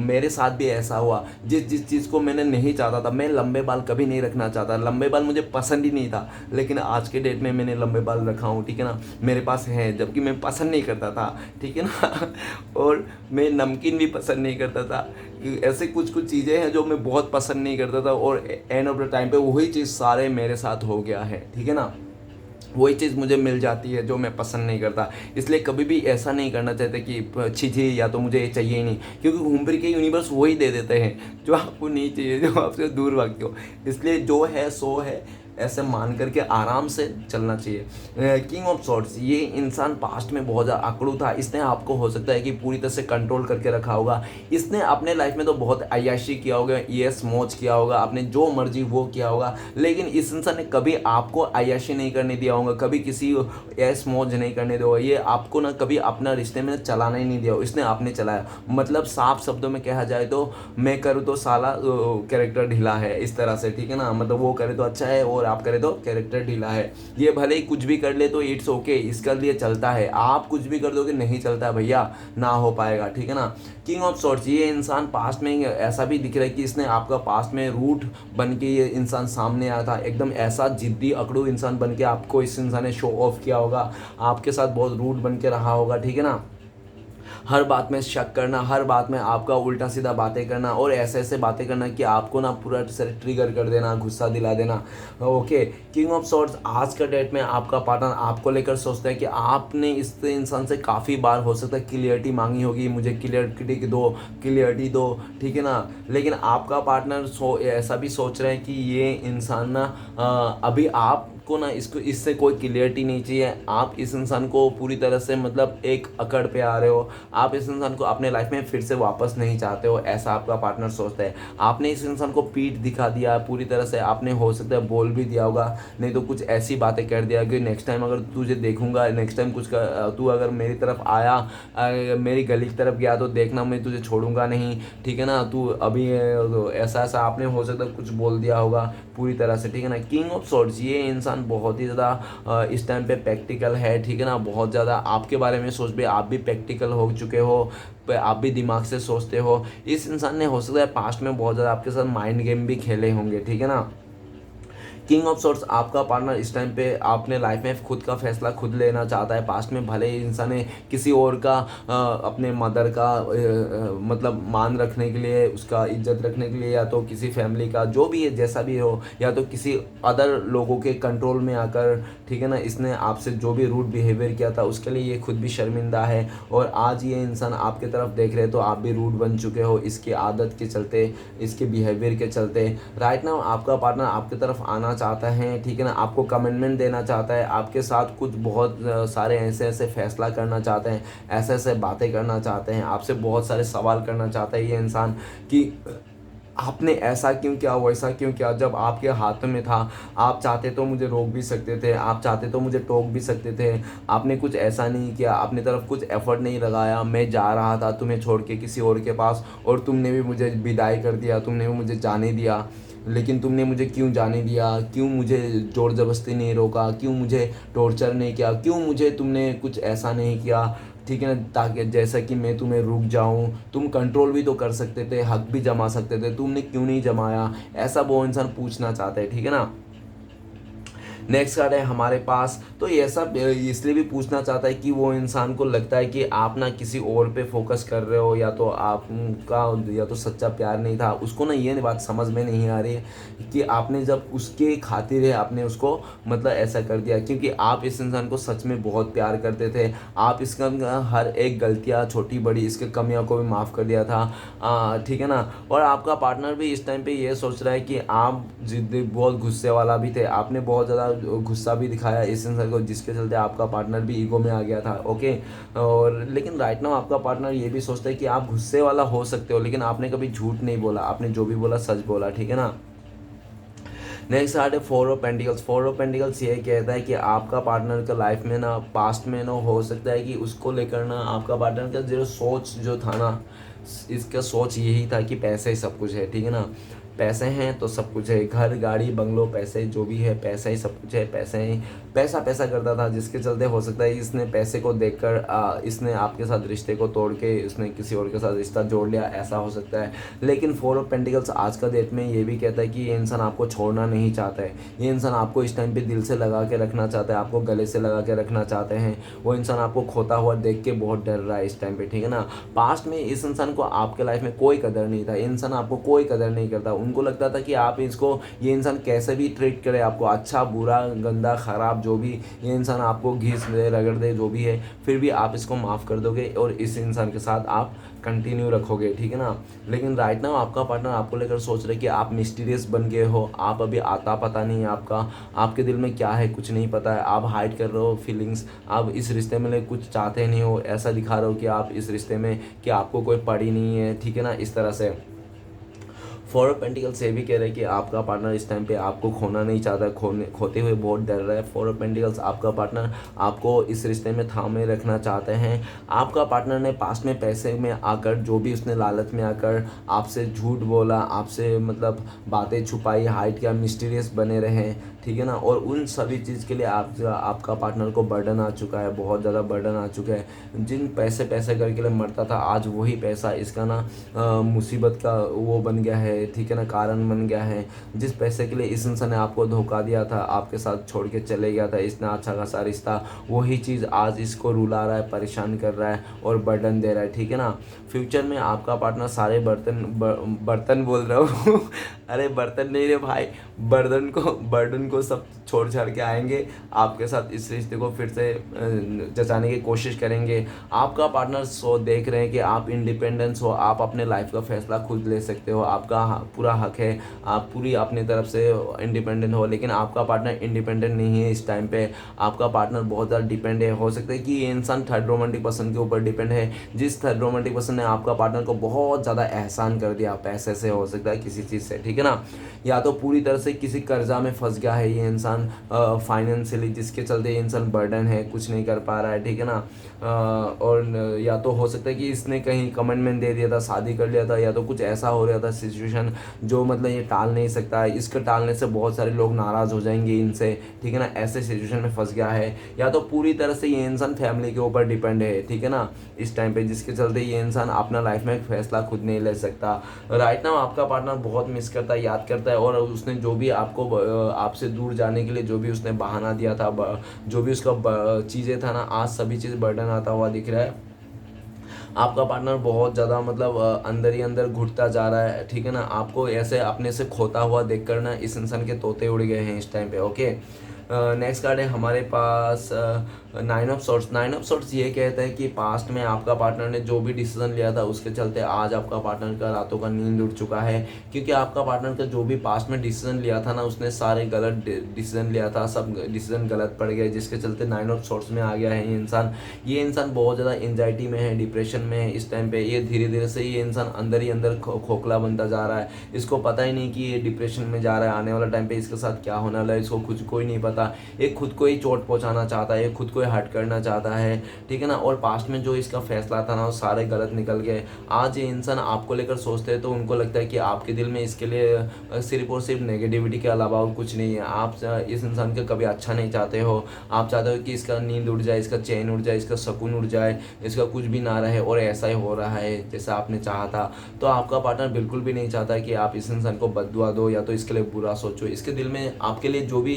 मेरे साथ भी ऐसा हुआ। जिस चीज़ को मैंने नहीं चाहता था, मैं लंबे बाल कभी नहीं रखना चाहता, लंबे बाल मुझे पसंद ही नहीं था, लेकिन आज के डेट में मैंने लंबे बाल रखा हूँ, ठीक है ना, मेरे पास है, जबकि मैं पसंद नहीं करता था, ठीक है ना। और मैं नमकीन भी पसंद नहीं करता था। ऐसे कुछ कुछ चीज़ें हैं जो मैं बहुत पसंद नहीं करता था, और एंड ऑफ द टाइम पे वही चीज़ सारे मेरे साथ हो गया है, ठीक है ना। वही चीज़ मुझे मिल जाती है जो मैं पसंद नहीं करता। इसलिए कभी भी ऐसा नहीं करना चाहते कि छी या तो मुझे ये चाहिए ही नहीं, क्योंकि घूम फिर के यूनिवर्स वही दे देते हैं जो आपको नहीं चाहिए, जो आपसे दूर भागते हो। इसलिए जो है सो है, ऐसे मान करके आराम से चलना चाहिए। किंग ऑफ सॉर्ड्स, ये इंसान पास्ट में बहुत ज़्यादा अकड़ू था। इसने आपको हो सकता है कि पूरी तरह से कंट्रोल करके रखा होगा। इसने अपने लाइफ में तो बहुत अय्याशी किया होगा, यस मौज किया होगा, आपने जो मर्जी वो किया होगा, लेकिन इस इंसान ने कभी आपको अय्याशी नहीं करने दिया होगा, कभी किसी यस मौज नहीं करने दिया होगा। ये आपको ना कभी अपना रिश्ते में चलाना ही नहीं दिया, इसने आपने चलाया। मतलब साफ शब्दों में कहा जाए तो मैं करूँ तो साला कैरेक्टर ढीला है, इस तरह से, ठीक है ना। मतलब वो करे तो अच्छा है और आप करे तो कैरेक्टर ढीला है। ये भले ही कुछ भी कर ले तो इट्स ओके, इसका लिए चलता है। आप कुछ भी कर दोगे नहीं चलता है भैया, ना हो पाएगा, ठीक है ना। किंग ऑफ सॉर्ड्स, ये इंसान पास्ट में ऐसा भी दिख रहा है कि इसने आपका पास्ट में रूट बन के ये इंसान सामने आया था, एकदम ऐसा जिद्दी अकड़ू इंसान बन के आपको इस इंसान ने शो ऑफ किया होगा, आपके साथ बहुत रूट बन के रहा होगा, ठीक है ना। हर बात में शक करना, हर बात में आपका उल्टा सीधा बातें करना, और ऐसे ऐसे बातें करना कि आपको ना पूरा से ट्रिगर कर देना, गुस्सा दिला देना। ओके, किंग ऑफ सॉर्ड्स, आज का डेट में आपका पार्टनर आपको लेकर सोचता है कि आपने इस इंसान से काफ़ी बार हो सकता है क्लियरिटी मांगी होगी, मुझे क्लियरिटी दो, ठीक है ना। लेकिन आपका पार्टनर ऐसा भी सोच रहे हैं कि ये इंसान ना अभी आपको ना इससे कोई क्लियरिटी नहीं चाहिए। आप इस इंसान को पूरी तरह से मतलब एक अकड़ पे आ रहे हो, आप इस इंसान को अपने लाइफ में फिर से वापस नहीं चाहते हो, ऐसा आपका पार्टनर सोचता है। आपने इस इंसान को पीठ दिखा दिया पूरी तरह से, आपने हो सकता है बोल भी दिया होगा, नहीं तो कुछ ऐसी बातें कर दिया कि नेक्स्ट टाइम अगर तुझे देखूंगा, नेक्स्ट टाइम तू अगर मेरी तरफ आया, मेरी गली की तरफ गया तो देखना मैं तुझे छोड़ूंगा नहीं, ठीक है ना। तू अभी ऐसा ऐसा आपने हो सकता है कुछ बोल दिया होगा पूरी तरह से, ठीक है ना। किंग ऑफ सॉर्ड्स, ये इंसान बहुत ही ज़्यादा इस टाइम पे प्रैक्टिकल है, ठीक है ना। बहुत ज़्यादा आपके बारे में सोच भी, आप भी प्रैक्टिकल हो चुके हो, आप भी दिमाग से सोचते हो। इस इंसान ने हो सकता है पास्ट में बहुत ज़्यादा आपके साथ माइंड गेम भी खेले होंगे, ठीक है ना। किंग ऑफ सॉर्ड्स, आपका पार्टनर इस टाइम पे अपने लाइफ में खुद का फैसला खुद लेना चाहता है। पास्ट में भले ही इंसान ने किसी और का अपने मदर का मतलब मान रखने के लिए, उसका इज्जत रखने के लिए, या तो किसी फैमिली का जो भी है जैसा भी हो, या तो किसी अदर लोगों के कंट्रोल में आकर, ठीक है ना, इसने आपसे जो भी रूड बिहेवियर किया था उसके लिए ये खुद भी शर्मिंदा है। और आज ये इंसान आपके तरफ देख रहे तो आप भी रूड बन चुके हो इसकी आदत के चलते, इसके बिहेवियर के चलते। राइट नाउ आपका पार्टनर आपकी तरफ आना चाहता है, ठीक है ना, आपको कमिटमेंट देना चाहता है, आपके साथ कुछ बहुत सारे ऐसे ऐसे फैसला करना चाहते हैं, ऐसे ऐसे बातें करना चाहते हैं, आपसे बहुत सारे सवाल करना चाहता है ये इंसान कि आपने ऐसा क्यों किया, वैसा क्यों किया, जब आपके हाथ में था। आप चाहते तो मुझे रोक भी सकते थे, आप चाहते तो मुझे टोक भी सकते थे, आपने कुछ ऐसा नहीं किया, अपनी तरफ कुछ एफर्ट नहीं लगाया। मैं जा रहा था तुम्हें छोड़ के किसी और के पास, और तुमने भी मुझे विदाई कर दिया, तुमने भी मुझे जाने दिया। लेकिन तुमने मुझे क्यों जाने दिया, क्यों मुझे ज़ोर ज़बरदस्ती नहीं रोका, क्यों मुझे टॉर्चर नहीं किया, क्यों मुझे तुमने कुछ ऐसा नहीं किया, ठीक है ना, ताकि जैसा कि मैं तुम्हें रुक जाऊं। तुम कंट्रोल भी तो कर सकते थे, हक भी जमा सकते थे, तुमने क्यों नहीं जमाया, ऐसा वो इंसान पूछना चाहता है, ठीक है ना। नेक्स्ट कार्ड है हमारे पास, तो ये सब इसलिए भी पूछना चाहता है कि वो इंसान को लगता है कि आप ना किसी और पे फोकस कर रहे हो, या तो आपका या तो सच्चा प्यार नहीं था। उसको ना ये बात समझ में नहीं आ रही है कि आपने जब उसके खातिर है आपने उसको मतलब ऐसा कर दिया, क्योंकि आप इस इंसान को सच में बहुत प्यार करते थे। आप इसका हर एक गलतियाँ छोटी बड़ी इसके कमियों को भी माफ़ कर दिया था, ठीक है ना। और आपका पार्टनर भी इस टाइम पे ये सोच रहा है कि आप जिद्दी बहुत गुस्से वाला भी थे, आपने बहुत ज़्यादा गुस्सा भी दिखाया इस इंसान को, जिसके चलते आपका पार्टनर भी ईगो में आ गया था, ओके। और लेकिन राइट नाउ आपका पार्टनर ये भी सोचता है कि आप गुस्से वाला हो सकते हो, लेकिन आपने कभी झूठ नहीं बोला, आपने जो भी बोला सच बोला, ठीक है ना। नेक्स्ट आर्ट है four of pentacles. Four of pentacles ये कहता है कि आपका पार्टनर का लाइफ में ना पास्ट में ना हो सकता है कि उसको लेकर ना आपका पार्टनर का जो सोच जो था ना, इसका सोच यही था कि पैसे ही सब कुछ है, ठीक है ना। पैसे हैं तो सब कुछ है, घर गाड़ी बंगलो पैसे जो भी है, पैसा ही सब कुछ है, पैसे ही पैसा पैसा करता था, जिसके चलते हो सकता है इसने पैसे को देखकर इसने आपके साथ रिश्ते को तोड़ के इसने किसी और के साथ रिश्ता जोड़ लिया, ऐसा हो सकता है। लेकिन फोर ऑफ पेंटिकल्स आज का डेट में ये भी कहता है कि ये इंसान आपको छोड़ना नहीं चाहता है, ये इंसान आपको इस टाइम पे दिल से लगा के रखना चाहता है, आपको गले से लगा के रखना चाहते हैं। वो इंसान आपको खोता हुआ देख के बहुत डर रहा है इस टाइम पे, ठीक है ना। पास्ट में इस इंसान को आपके लाइफ में कोई कदर नहीं था, इंसान आपको कोई कदर नहीं करता, उनको लगता था कि आप इसको, ये इंसान कैसे भी ट्रीट करे आपको, अच्छा बुरा गंदा खराब जो भी, ये इंसान आपको घिस दे रगड़ दे जो भी है, फिर भी आप इसको माफ़ कर दोगे और इस इंसान के साथ आप कंटिन्यू रखोगे, ठीक है ना। लेकिन राइट नाउ आपका पार्टनर आपको लेकर सोच रहे कि आप मिस्टीरियस बन गए हो, आप अभी आता पता नहीं है आपका, आपके दिल में क्या है कुछ नहीं पता है, आप हाइड कर रहे हो फीलिंग्स, आप इस रिश्ते में कुछ चाहते नहीं हो, ऐसा दिखा रहे हो कि आप इस रिश्ते में कि आपको कोई पड़ी नहीं है, ठीक है ना, इस तरह से। फोर ऑफ पेंटिकल्स ये भी कह रहे हैं कि आपका पार्टनर इस टाइम पे आपको खोना नहीं चाहता, खोते हुए बहुत डर रहा है। फोर ऑफ पेंटिकल्स आपका पार्टनर आपको इस रिश्ते में थामे रखना चाहते हैं। आपका पार्टनर ने पास्ट में पैसे में आकर, जो भी उसने लालच में आकर आपसे झूठ बोला, आपसे मतलब बातें छुपाई, हाइड किया, मिस्टीरियस बने रहे, ठीक है ना, और उन सभी चीज़ के लिए आपका पार्टनर को बर्डन आ चुका है, बहुत ज़्यादा बर्डन आ चुका है। जिन पैसे पैसे करके लिए मरता था, आज वही पैसा इसका ना मुसीबत का वो बन गया है, ठीक है ना, कारण बन गया है। जिस पैसे के लिए इस इंसान ने आपको धोखा दिया था, आपके साथ छोड़ के चले गया था, इतना अच्छा खासा रिश्ता, वही चीज़ आज इसको रुला रहा है, परेशान कर रहा है और बर्डन दे रहा है, ठीक है ना। फ्यूचर में आपका पार्टनर सारे बर्तन बोल रहा हूँ अरे बर्तन नहीं रे भाई, बर्डन को सब छोड़ छाड़ के आएंगे आपके साथ, इस रिश्ते को फिर से जचाने की कोशिश करेंगे। आपका पार्टनर देख रहे हैं कि आप इंडिपेंडेंस हो, आप अपने लाइफ का फैसला खुद ले सकते हो, आपका पूरा हक है, आप पूरी अपनी तरफ से इंडिपेंडेंट हो। लेकिन आपका पार्टनर इंडिपेंडेंट नहीं है इस टाइम पे, आपका पार्टनर बहुत ज़्यादा डिपेंड है। हो सकता है कि ये इंसान थर्ड रोमांटिक पर्सन के ऊपर डिपेंड है, जिस थर्ड रोमांटिक पर्सन ने आपका पार्टनर को बहुत ज़्यादा एहसान कर दिया, पैसे से हो सकता है, किसी चीज़ से, ठीक है ना, या तो पूरी तरह से किसी कर्जा में फंस गया है ये इंसान फाइनेंशियली, जिसके चलते ये इंसान बर्डन है, कुछ नहीं कर पा रहा है, ठीक है ना। और या तो हो सकता है कि इसने कहीं कमिटमेंट दे दिया था, शादी कर लिया था, या तो कुछ ऐसा हो रहा था सिचुएशन जो मतलब ये टाल नहीं सकता है, इसके टालने से बहुत सारे लोग नाराज़ हो जाएंगे इनसे, ठीक है ना, ऐसे सिचुएशन में फंस गया है। या तो पूरी तरह से ये इंसान फैमिली के ऊपर डिपेंड है, ठीक है ना, इस टाइम पे, जिसके चलते ये इंसान अपना लाइफ में फैसला खुद नहीं ले सकता। राइट नाउ आपका पार्टनर बहुत मिस करता है, याद करता है, और उसने जो भी आपको आपसे दूर जाने के लिए जो भी उसने बहाना दिया था, जो भी उसका चीज़ें था ना, आज सभी चीज़ बर्डन आता हुआ दिख रहा है। आपका पार्टनर बहुत ज़्यादा मतलब अंदर ही अंदर घुटता जा रहा है, ठीक है ना, आपको ऐसे अपने से खोता हुआ देख कर ना इस इंसान के तोते उड़ गए हैं इस टाइम पे, ओके। नेक्स्ट कार्ड है हमारे पास nine of swords. Nine of swords ये कहता है कि पास्ट में आपका पार्टनर ने जो भी डिसीजन लिया था उसके चलते आज आपका पार्टनर का रातों का नींद उड़ चुका है, क्योंकि आपका पार्टनर का जो भी पास्ट में डिसीजन लिया था ना, उसने सारे गलत डिसीजन लिया था, सब डिसीजन गलत पड़ गए, जिसके चलते नाइन ऑफ सॉर्ट्स में आ गया है ये इंसान बहुत ज़्यादा एंजाइटी में है, डिप्रेशन में है इस टाइम पे। ये धीरे धीरे से ये इंसान अंदर ही अंदर खोखला बनता जा रहा है, इसको पता ही नहीं कि ये डिप्रेशन में जा रहा है, आने वाला टाइम पे इसके साथ क्या होने वाला है इसको खुद को ही नहीं पता। ये खुद को ही चोट पहुंचाना चाहता है, ये खुद को ही हर्ट करना चाहता है, ठीक है ना, और पास्ट में जो इसका फैसला था ना वो सारे गलत निकल गए। आज ये इंसान आपको लेकर सोचते हैं तो उनको लगता है कि आपके दिल में इसके लिए सिर्फ और सिर्फ नेगेटिविटी के अलावा और कुछ नहीं है। आप इस इंसान का कभी अच्छा नहीं चाहते हो, आप चाहते हो कि इसका नींद उड़ जाए, इसका चैन उड़ जाए, इसका सुकून उड़ जाए, इसका कुछ भी ना रहे, और ऐसा ही हो रहा है जैसा आपने चाहा था। तो आपका पार्टनर बिल्कुल भी नहीं चाहता कि आप इस इंसान को बददुआ दो या तो इसके लिए बुरा सोचो, इसके दिल में आपके लिए जो भी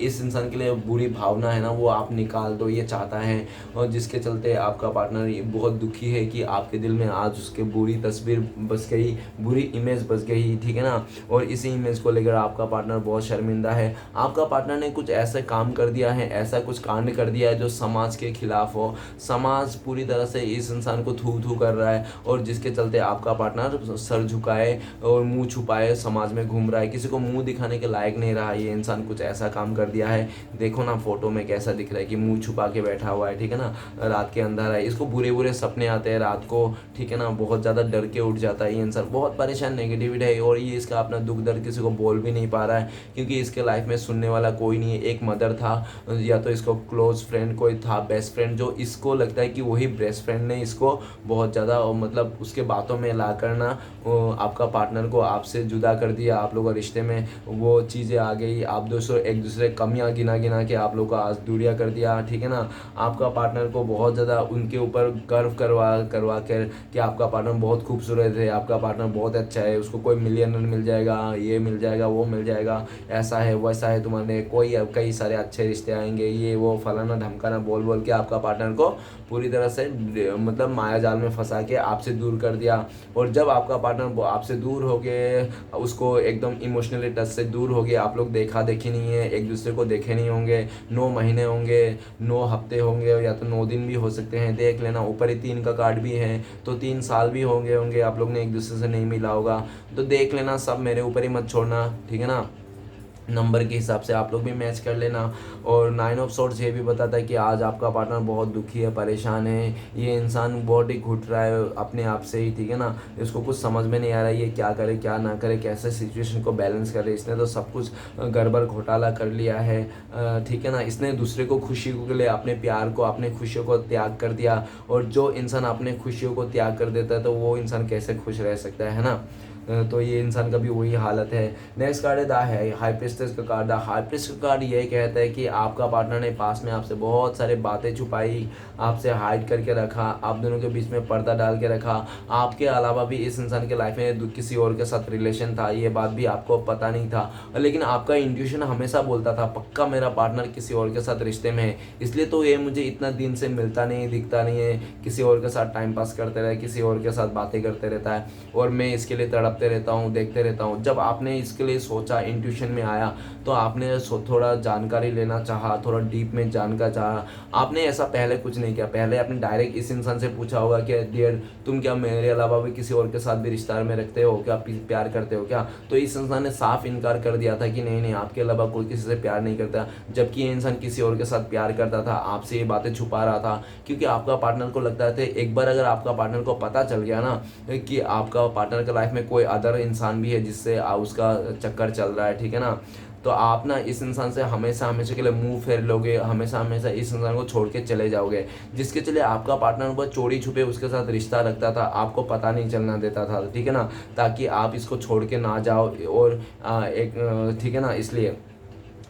इस इंसान के लिए बुरी भावना है ना वो आप निकाल दो, ये चाहता है। और जिसके चलते आपका पार्टनर बहुत दुखी है कि आपके दिल में आज उसके बुरी तस्वीर बस गई, बुरी इमेज बस गई, ठीक है ना, और इसी इमेज को लेकर आपका पार्टनर बहुत शर्मिंदा है। आपका पार्टनर ने कुछ ऐसे काम कर दिया है, ऐसा कुछ कांड कर दिया है जो समाज के खिलाफ हो, समाज पूरी तरह से इस इंसान को थू थू कर रहा है, और जिसके चलते आपका पार्टनर सर झुकाए और मुंह छुपाए समाज में घूम रहा है, किसी को मुंह दिखाने के लायक नहीं रहा ये इंसान, कुछ ऐसा काम कर दिया दिया है। देखो ना फोटो में कैसा दिख रहा है कि मुंह छुपा के बैठा हुआ है, ठीक है ना, रात के अंदर है, इसको बुरे बुरे सपने आते हैं रात को, ठीक है ना, बहुत ज़्यादा डर के उठ जाता है ये इंसान, बहुत परेशान नेगेटिविटी है। और ये इसका अपना दुख दर्द किसी को बोल भी नहीं पा रहा है, क्योंकि इसके लाइफ में सुनने वाला कोई नहीं है। एक मदर था, या तो इसको क्लोज फ्रेंड कोई था, बेस्ट फ्रेंड, जो इसको लगता है कि वही बेस्ट फ्रेंड ने इसको बहुत ज़्यादा मतलब उसके बातों में ला कर ना आपका पार्टनर को आपसे जुदा कर दिया। आप लोगों का रिश्ते में वो चीज़ें आ गई, आप दोस्तों एक दूसरे कमियां गिना गिना के आप लोग का आज दूरिया कर दिया, ठीक है ना। आपका पार्टनर को बहुत ज़्यादा उनके ऊपर गर्व करवा करवा कर कि आपका पार्टनर बहुत खूबसूरत है, आपका पार्टनर बहुत अच्छा है, उसको कोई मिलियनर मिल जाएगा, ये मिल जाएगा, वो मिल जाएगा, ऐसा है वैसा है, तुम्हारे कोई कई सारे अच्छे रिश्ते आएंगे, ये वो फलाना ढमकाना बोल बोल के आपका पार्टनर को पूरी तरह से मतलब माया जाल में फंसा के आपसे दूर कर दिया। और जब आपका पार्टनर आपसे दूर हो गए, उसको एकदम इमोशनली टच से दूर हो गए, आप लोग देखा देखी नहीं है, एक दूसरे को देखे नहीं होंगे, 9 महीने होंगे, 9 हफ्ते होंगे, या तो 9 दिन भी हो सकते हैं, देख लेना, ऊपर ही 3 का कार्ड भी है, तो 3 साल भी होंगे आप लोग ने एक दूसरे से नहीं मिला होगा, तो देख लेना, सब मेरे ऊपर ही मत छोड़ना, ठीक है ना। नंबर के हिसाब से आप लोग भी मैच कर लेना। और 9 ऑफ सॉर्ड्स ये भी बताता है कि आज आपका पार्टनर बहुत दुखी है, परेशान है, ये इंसान बहुत ही घुट रहा है अपने आप से ही, ठीक है ना, इसको कुछ समझ में नहीं आ रहा है ये क्या करे क्या ना करे, कैसे सिचुएशन को बैलेंस करे, इसने तो सब कुछ गड़बड़ घोटाला कर लिया है, ठीक है ना। इसने दूसरे को खुशी के लिए अपने प्यार को, अपने खुशियों को त्याग कर दिया, और जो इंसान अपने खुशियों को त्याग कर देता है तो वो इंसान कैसे खुश रह सकता है ना। तो ये इंसान का भी वही हालत है। नेक्स्ट कार्ड है द हाई प्रिस्टेस का कार्ड। द हाई प्रिस्ट का कार्ड ये कहता है कि आपका पार्टनर ने पास में आपसे बहुत सारे बातें छुपाई, आपसे हाइड करके रखा, आप दोनों के बीच में पर्दा डाल के रखा, आपके अलावा भी इस इंसान के लाइफ में किसी और के साथ रिलेशन था, ये बात भी आपको पता नहीं था, लेकिन आपका इंट्यूशन हमेशा बोलता था पक्का मेरा पार्टनर किसी और के साथ रिश्ते में है, इसलिए तो ये मुझे इतना दिन से मिलता नहीं, दिखता नहीं है, किसी और के साथ टाइम पास करते रहे, किसी और के साथ बातें करते रहता है, और मैं इसके लिए तड़पते रहता हूँ, देखते रहता हूँ। जब आपने इसके लिए सोचा, इंट्यूशन में आया, तो आपने थोड़ा जानकारी लेना चाहा, थोड़ा डीप में जानना चाहा। आपने ऐसा पहले कुछ नहीं किया, पहले आपने डायरेक्ट इस इंसान से पूछा होगा कि डियर तुम क्या मेरे अलावा भी किसी और के साथ भी रिश्ता में रखते हो क्या, प्यार करते हो क्या। तो इस इंसान ने साफ इनकार कर दिया था कि नहीं नहीं, आपके अलावा कोई किसी से प्यार नहीं करता, जबकि ये इंसान किसी और के साथ प्यार करता था, आपसे ये बातें छुपा रहा था, क्योंकि आपका पार्टनर को लगता था एक बार अगर आपका पार्टनर को पता चल गया ना कि आपका पार्टनर के लाइफ में कोई अदर इंसान भी है जिससे उसका चक्कर चल रहा है, ठीक है ना, तो आप ना इस इंसान से हमेशा हमेशा के लिए मुंह फेर लोगे, हमेशा हमेशा इस इंसान को छोड़ के चले जाओगे, जिसके चलिए आपका पार्टनर बहुत चोरी छुपे उसके साथ रिश्ता रखता था, आपको पता नहीं चलना देता था, ठीक है ना, ताकि आप इसको छोड़ के ना जाओ। और ठीक है ना, इसलिए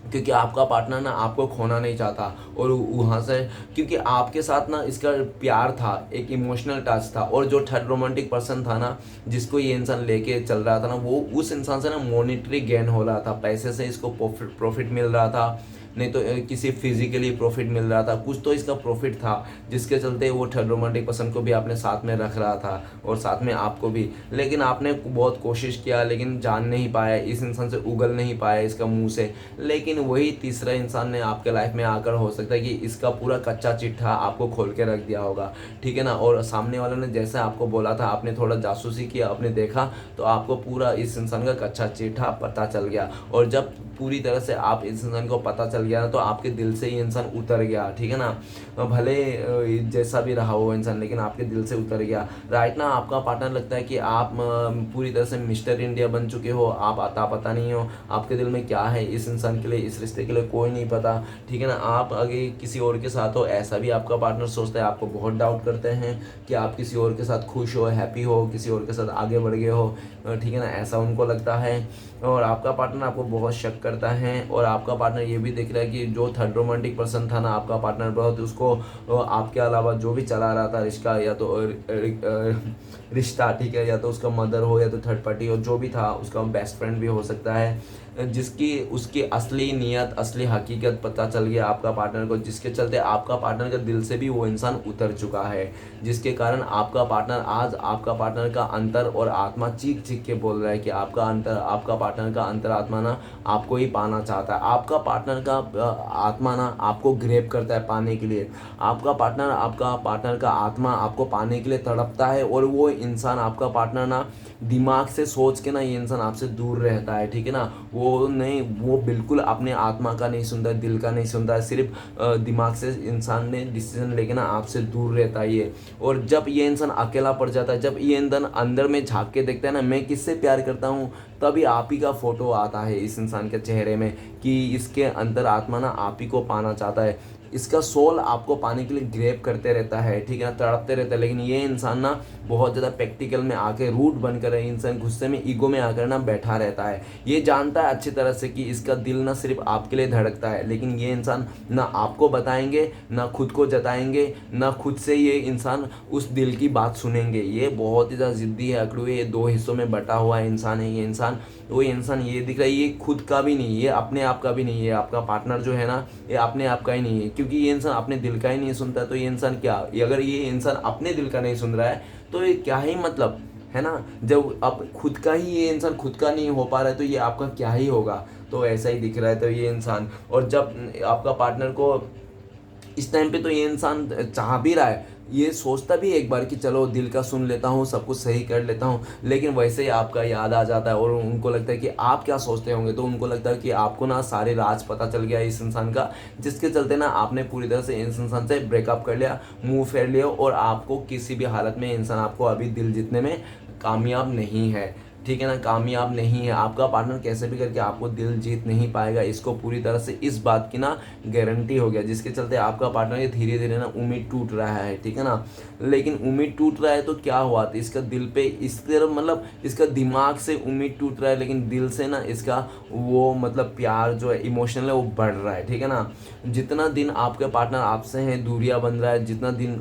क्योंकि आपका पार्टनर ना आपको खोना नहीं चाहता, और वहाँ से क्योंकि आपके साथ ना इसका प्यार था, एक इमोशनल टच था, और जो थर्ड रोमांटिक पर्सन था ना जिसको ये इंसान लेके चल रहा था ना, वो उस इंसान से ना मॉनेटरी गेन हो रहा था, पैसे से इसको प्रॉफिट मिल रहा था, नहीं तो किसी फिजिकली प्रॉफिट मिल रहा था, कुछ तो इसका प्रॉफिट था, जिसके चलते वो थर्ड रोमांटिक पर्सन को भी अपने साथ में रख रहा था, और साथ में आपको भी। लेकिन आपने बहुत कोशिश किया, लेकिन जान नहीं पाया, इस इंसान से उगल नहीं पाया इसका मुंह से। लेकिन वही तीसरा इंसान ने आपके लाइफ में आकर हो सकता है कि इसका पूरा कच्चा चिट्ठा आपको खोल के रख दिया होगा, ठीक है ना। और सामने वाले ने जैसे आपको बोला था, आपने थोड़ा जासूसी किया, आपने देखा, तो आपको पूरा इस इंसान का कच्चा चिट्ठा पता चल गया। और जब पूरी तरह से आप इस इंसान को पता चल गया ना, तो आपके दिल से ये इंसान उतर गया, ठीक है ना, भले जैसा भी रहा वो इंसान, लेकिन आपके दिल से उतर गया। राइट ना, आपका पार्टनर लगता है कि आप पूरी तरह से मिस्टर इंडिया बन चुके हो, आप आता पता नहीं हो, आपके दिल में क्या है इस इंसान के लिए, इस रिश्ते के लिए कोई नहीं पता, ठीक है ना। आप आगे किसी और के साथ हो ऐसा भी आपका पार्टनर सोचता है, आपको बहुत डाउट करते हैं कि आप किसी और के साथ खुश हो, हैप्पी हो, किसी और के साथ आगे बढ़ गए हो, ठीक है ना, ऐसा उनको लगता है। और आपका पार्टनर आपको बहुत शक करता है, और आपका पार्टनर ये भी देख रहा है कि जो थर्ड रोमांटिक पर्सन था ना आपका पार्टनर, बहुत उसको आपके अलावा जो भी चला रहा था रिश्ता, या तो रिश्ता, ठीक है, या तो उसका मदर हो, या तो थर्ड पार्टी हो, जो भी था उसका बेस्ट फ्रेंड भी हो सकता है, जिसकी उसकी असली नीयत, असली हकीकत पता चल गया आपका पार्टनर को, जिसके चलते आपका पार्टनर के दिल से भी वो इंसान उतर चुका है, जिसके कारण आपका पार्टनर आज आपका पार्टनर का अंतर और आत्मा चीख चीख के बोल रहा है कि आपका पार्टनर का अंतरात्मा ना आपको ही पाना चाहता है। आपका पार्टनर का आत्मा ना आपको ग्रेप करता है पाने के लिए। आपका पार्टनर का आत्मा आपको पाने के लिए तड़पता है, और वो इंसान आपका पार्टनर ना दिमाग से सोच के ना ये इंसान आपसे दूर रहता है, ठीक है ना। वो बिल्कुल अपने आत्मा का नहीं सुनता, दिल का नहीं सुनता, सिर्फ दिमाग से इंसान ने डिसीजन लेके ना आपसे दूर रहता है ये। और जब ये इंसान अकेला पड़ जाता है, जब ये इंसान अंदर में झांक के देखता है ना मैं किससे प्यार करता हूँ, तभी आप ही का फोटो आता है इस इंसान के चेहरे में कि इसके अंदर आत्मा ना आप ही को पाना चाहता है। इसका सोल आपको पाने के लिए ग्रेप करते रहता है, ठीक है ना, तड़पते रहता है। लेकिन ये इंसान ना बहुत ज़्यादा प्रैक्टिकल में आके रूट बनकर इंसान गुस्से में ईगो में आकर ना बैठा रहता है। ये जानता है अच्छी तरह से कि इसका दिल ना सिर्फ आपके लिए धड़कता है, लेकिन ये इंसान ना आपको बताएंगे, ना खुद को जताएंगे, ना खुद से ये इंसान उस दिल की बात सुनेंगे। ये बहुत ही ज़्यादा ज़िद्दी है, अकड़ू है, ये दो हिस्सों में बटा हुआ इंसान है ये इंसान। वो इंसान ये दिख रहा है, ये खुद का भी नहीं, ये अपने आप का भी नहीं है। आपका पार्टनर जो है ना ये अपने आप का ही नहीं है, क्योंकि ये इंसान अपने दिल का ही नहीं सुनता। तो ये इंसान अगर ये इंसान अपने दिल का नहीं सुन रहा है तो ये क्या ही मतलब है ना। जब अब खुद का ही ये इंसान खुद का नहीं हो पा रहा है तो ये आपका क्या ही होगा। तो ऐसा ही दिख रहा है तो ये इंसान। और जब आपका पार्टनर को इस टाइम पे तो ये इंसान चाह भी रहा है, ये सोचता भी एक बार कि चलो दिल का सुन लेता हूँ, सब कुछ सही कर लेता हूँ, लेकिन वैसे ही आपका याद आ जाता है और उनको लगता है कि आप क्या सोचते होंगे। तो उनको लगता है कि आपको ना सारे राज पता चल गया इस इंसान का, जिसके चलते ना आपने पूरी तरह से इस इंसान से ब्रेकअप कर लिया, मुंह फेर लिया, और आपको किसी भी हालत में इंसान आपको अभी दिल जीतने में कामयाब नहीं है, ठीक है ना, कामयाब नहीं है। आपका पार्टनर कैसे भी करके आपको दिल जीत नहीं पाएगा, इसको पूरी तरह से इस बात की ना गारंटी हो गया, जिसके चलते आपका पार्टनर धीरे धीरे ना उम्मीद टूट रहा है, ठीक है ना। लेकिन उम्मीद टूट रहा है तो क्या हुआ, तो इसका दिल पे इस तरह मतलब इसका दिमाग से उम्मीद टूट रहा है, लेकिन दिल से ना इसका वो मतलब प्यार जो है इमोशनल है वो बढ़ रहा है, ठीक है ना। जितना दिन आपके पार्टनर आपसे हैं दूरियां बन रहा है, जितना दिन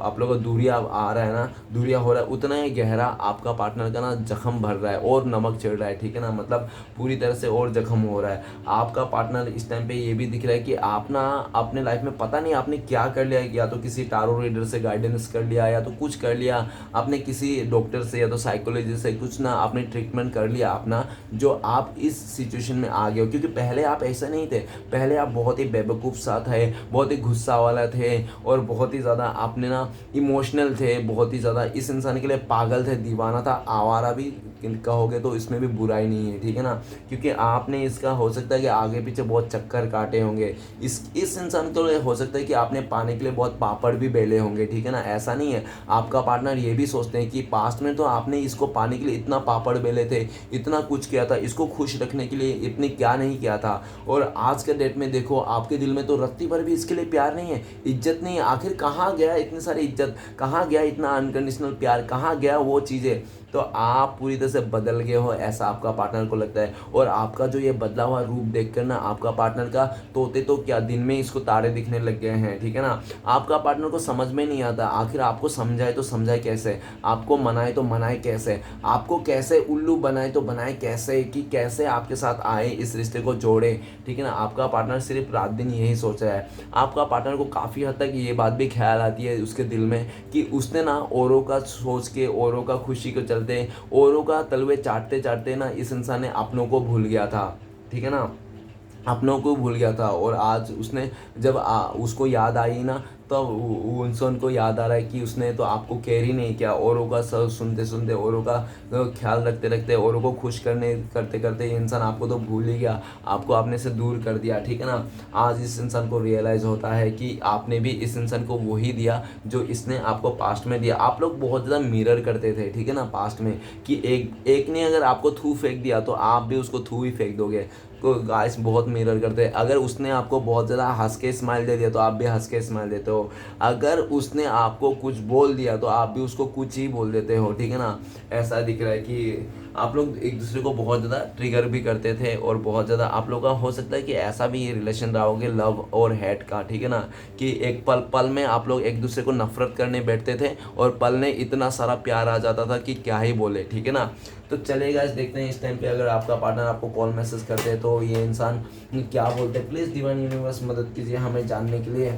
आप लोगों को दूरियां आ रहा है ना, दूरियां हो रहा है, उतना ही गहरा आपका पार्टनर का ना जख्म भर रहा है और नमक चढ़ रहा है, ठीक है ना। मतलब पूरी तरह से और जख्म हो रहा है। आपका पार्टनर इस टाइम पे ये भी दिख रहा है कि आप ना अपने लाइफ में पता नहीं आपने क्या कर लिया, या तो किसी टारो रीडर से गाइडेंस कर लिया, या तो कुछ कर लिया आपने किसी डॉक्टर से या तो साइकोलॉजिस्ट से, कुछ ना आपने ट्रीटमेंट कर लिया अपना, जो आप इस सिचुएशन में आ गए हो। क्योंकि पहले आप ऐसा नहीं थे, पहले आप बहुत ही बेवकूफ़ सा थे, बहुत ही गुस्सा वाला थे, और बहुत ही ज़्यादा आपने ना इमोशनल थे, बहुत ही ज़्यादा इस इंसान के लिए पागल थे, दीवाना था, आवारा भी कहोगे तो इसमें भी बुराई नहीं है, ठीक है ना। क्योंकि आपने इसका हो सकता है कि आगे पीछे बहुत चक्कर काटे होंगे, इस इंसान को हो सकता है कि आपने पाने के लिए बहुत पापड़ भी बेले होंगे, ठीक है ना। ऐसा नहीं है, आपका पार्टनर ये भी सोचते हैं कि पास्ट में तो आपने इसको पाने के लिए इतना पापड़ बेले थे, इतना कुछ किया था, इसको खुश रखने के लिए इतनी क्या नहीं किया था, और आज के डेट में देखो आपके दिल में तो रत्ती भर भी इसके लिए प्यार नहीं है, इज्जत नहीं है। आखिर कहाँ गया इतनी सारी इज्जत, कहाँ गया इतना अनकंडीशनल प्यार, कहाँ गया वो चीज़ें। तो आप पूरी तरह से बदल गए हो, ऐसा आपका पार्टनर को लगता है। और आपका जो ये बदला हुआ रूप देखकर ना आपका पार्टनर का तोते तो क्या दिन में इसको तारे दिखने लग गए हैं, ठीक है ना। आपका पार्टनर को समझ में नहीं आता, आखिर आपको समझाए तो समझाए कैसे, आपको मनाए तो मनाए कैसे, आपको कैसे उल्लू बनाए तो बनाए कैसे, कि कैसे आपके साथ आए, इस रिश्ते को जोड़े, ठीक है ना। आपका पार्टनर सिर्फ रात दिन यही सोच रहा है। आपका पार्टनर को काफ़ी हद तक ये बात भी ख्याल आती है उसके दिल में कि उसने ना औरों का सोच के, औरों का खुशी को चलते, औरों का तलवे चाटते चाटते ना इस इंसान ने अपनों को भूल गया था, ठीक है ना, अपनों को भूल गया था। और आज उसने जब उसको याद आई ना, तब वो इंसान को याद आ रहा है कि उसने तो आपको केयर ही नहीं किया, औरों का सब सुनते सुनते, औरों का ख्याल रखते रखते, औरों को खुश करते करते ये इंसान आपको तो भूल ही गया, आपको आपने से दूर कर दिया, ठीक है ना। आज इस इंसान को रियलाइज़ होता है कि आपने भी इस इंसान को वही दिया जो इसने आपको पास्ट में दिया। आप लोग बहुत ज़्यादा मिरर करते थे, ठीक है ना, पास्ट में, कि एक ने अगर आपको थू फेंक दिया तो आप भी उसको थू ही फेंक दोगे। को गाइस बहुत मिरर करते हैं। अगर उसने आपको बहुत ज़्यादा हंस के स्माइल दे दिया तो आप भी हंस के स्माइल देते हो, अगर उसने आपको कुछ बोल दिया तो आप भी उसको कुछ ही बोल देते हो, ठीक है ना। ऐसा दिख रहा है कि आप लोग एक दूसरे को बहुत ज़्यादा ट्रिगर भी करते थे, और बहुत ज़्यादा आप लोग का हो सकता है कि ऐसा भी ये रिलेशन रहा होगा लव और हेट का, ठीक है ना, कि एक पल पल में आप लोग एक दूसरे को नफरत करने बैठते थे और पल में इतना सारा प्यार आ जाता था कि क्या ही बोले, ठीक है ना। तो चलेगा, इस देखते हैं इस टाइम पे अगर आपका पार्टनर आपको कॉल मैसेज करते हैं तो ये इंसान क्या बोलते हैं। प्लीज़ डिवाइन यूनिवर्स मदद कीजिए हमें जानने के लिए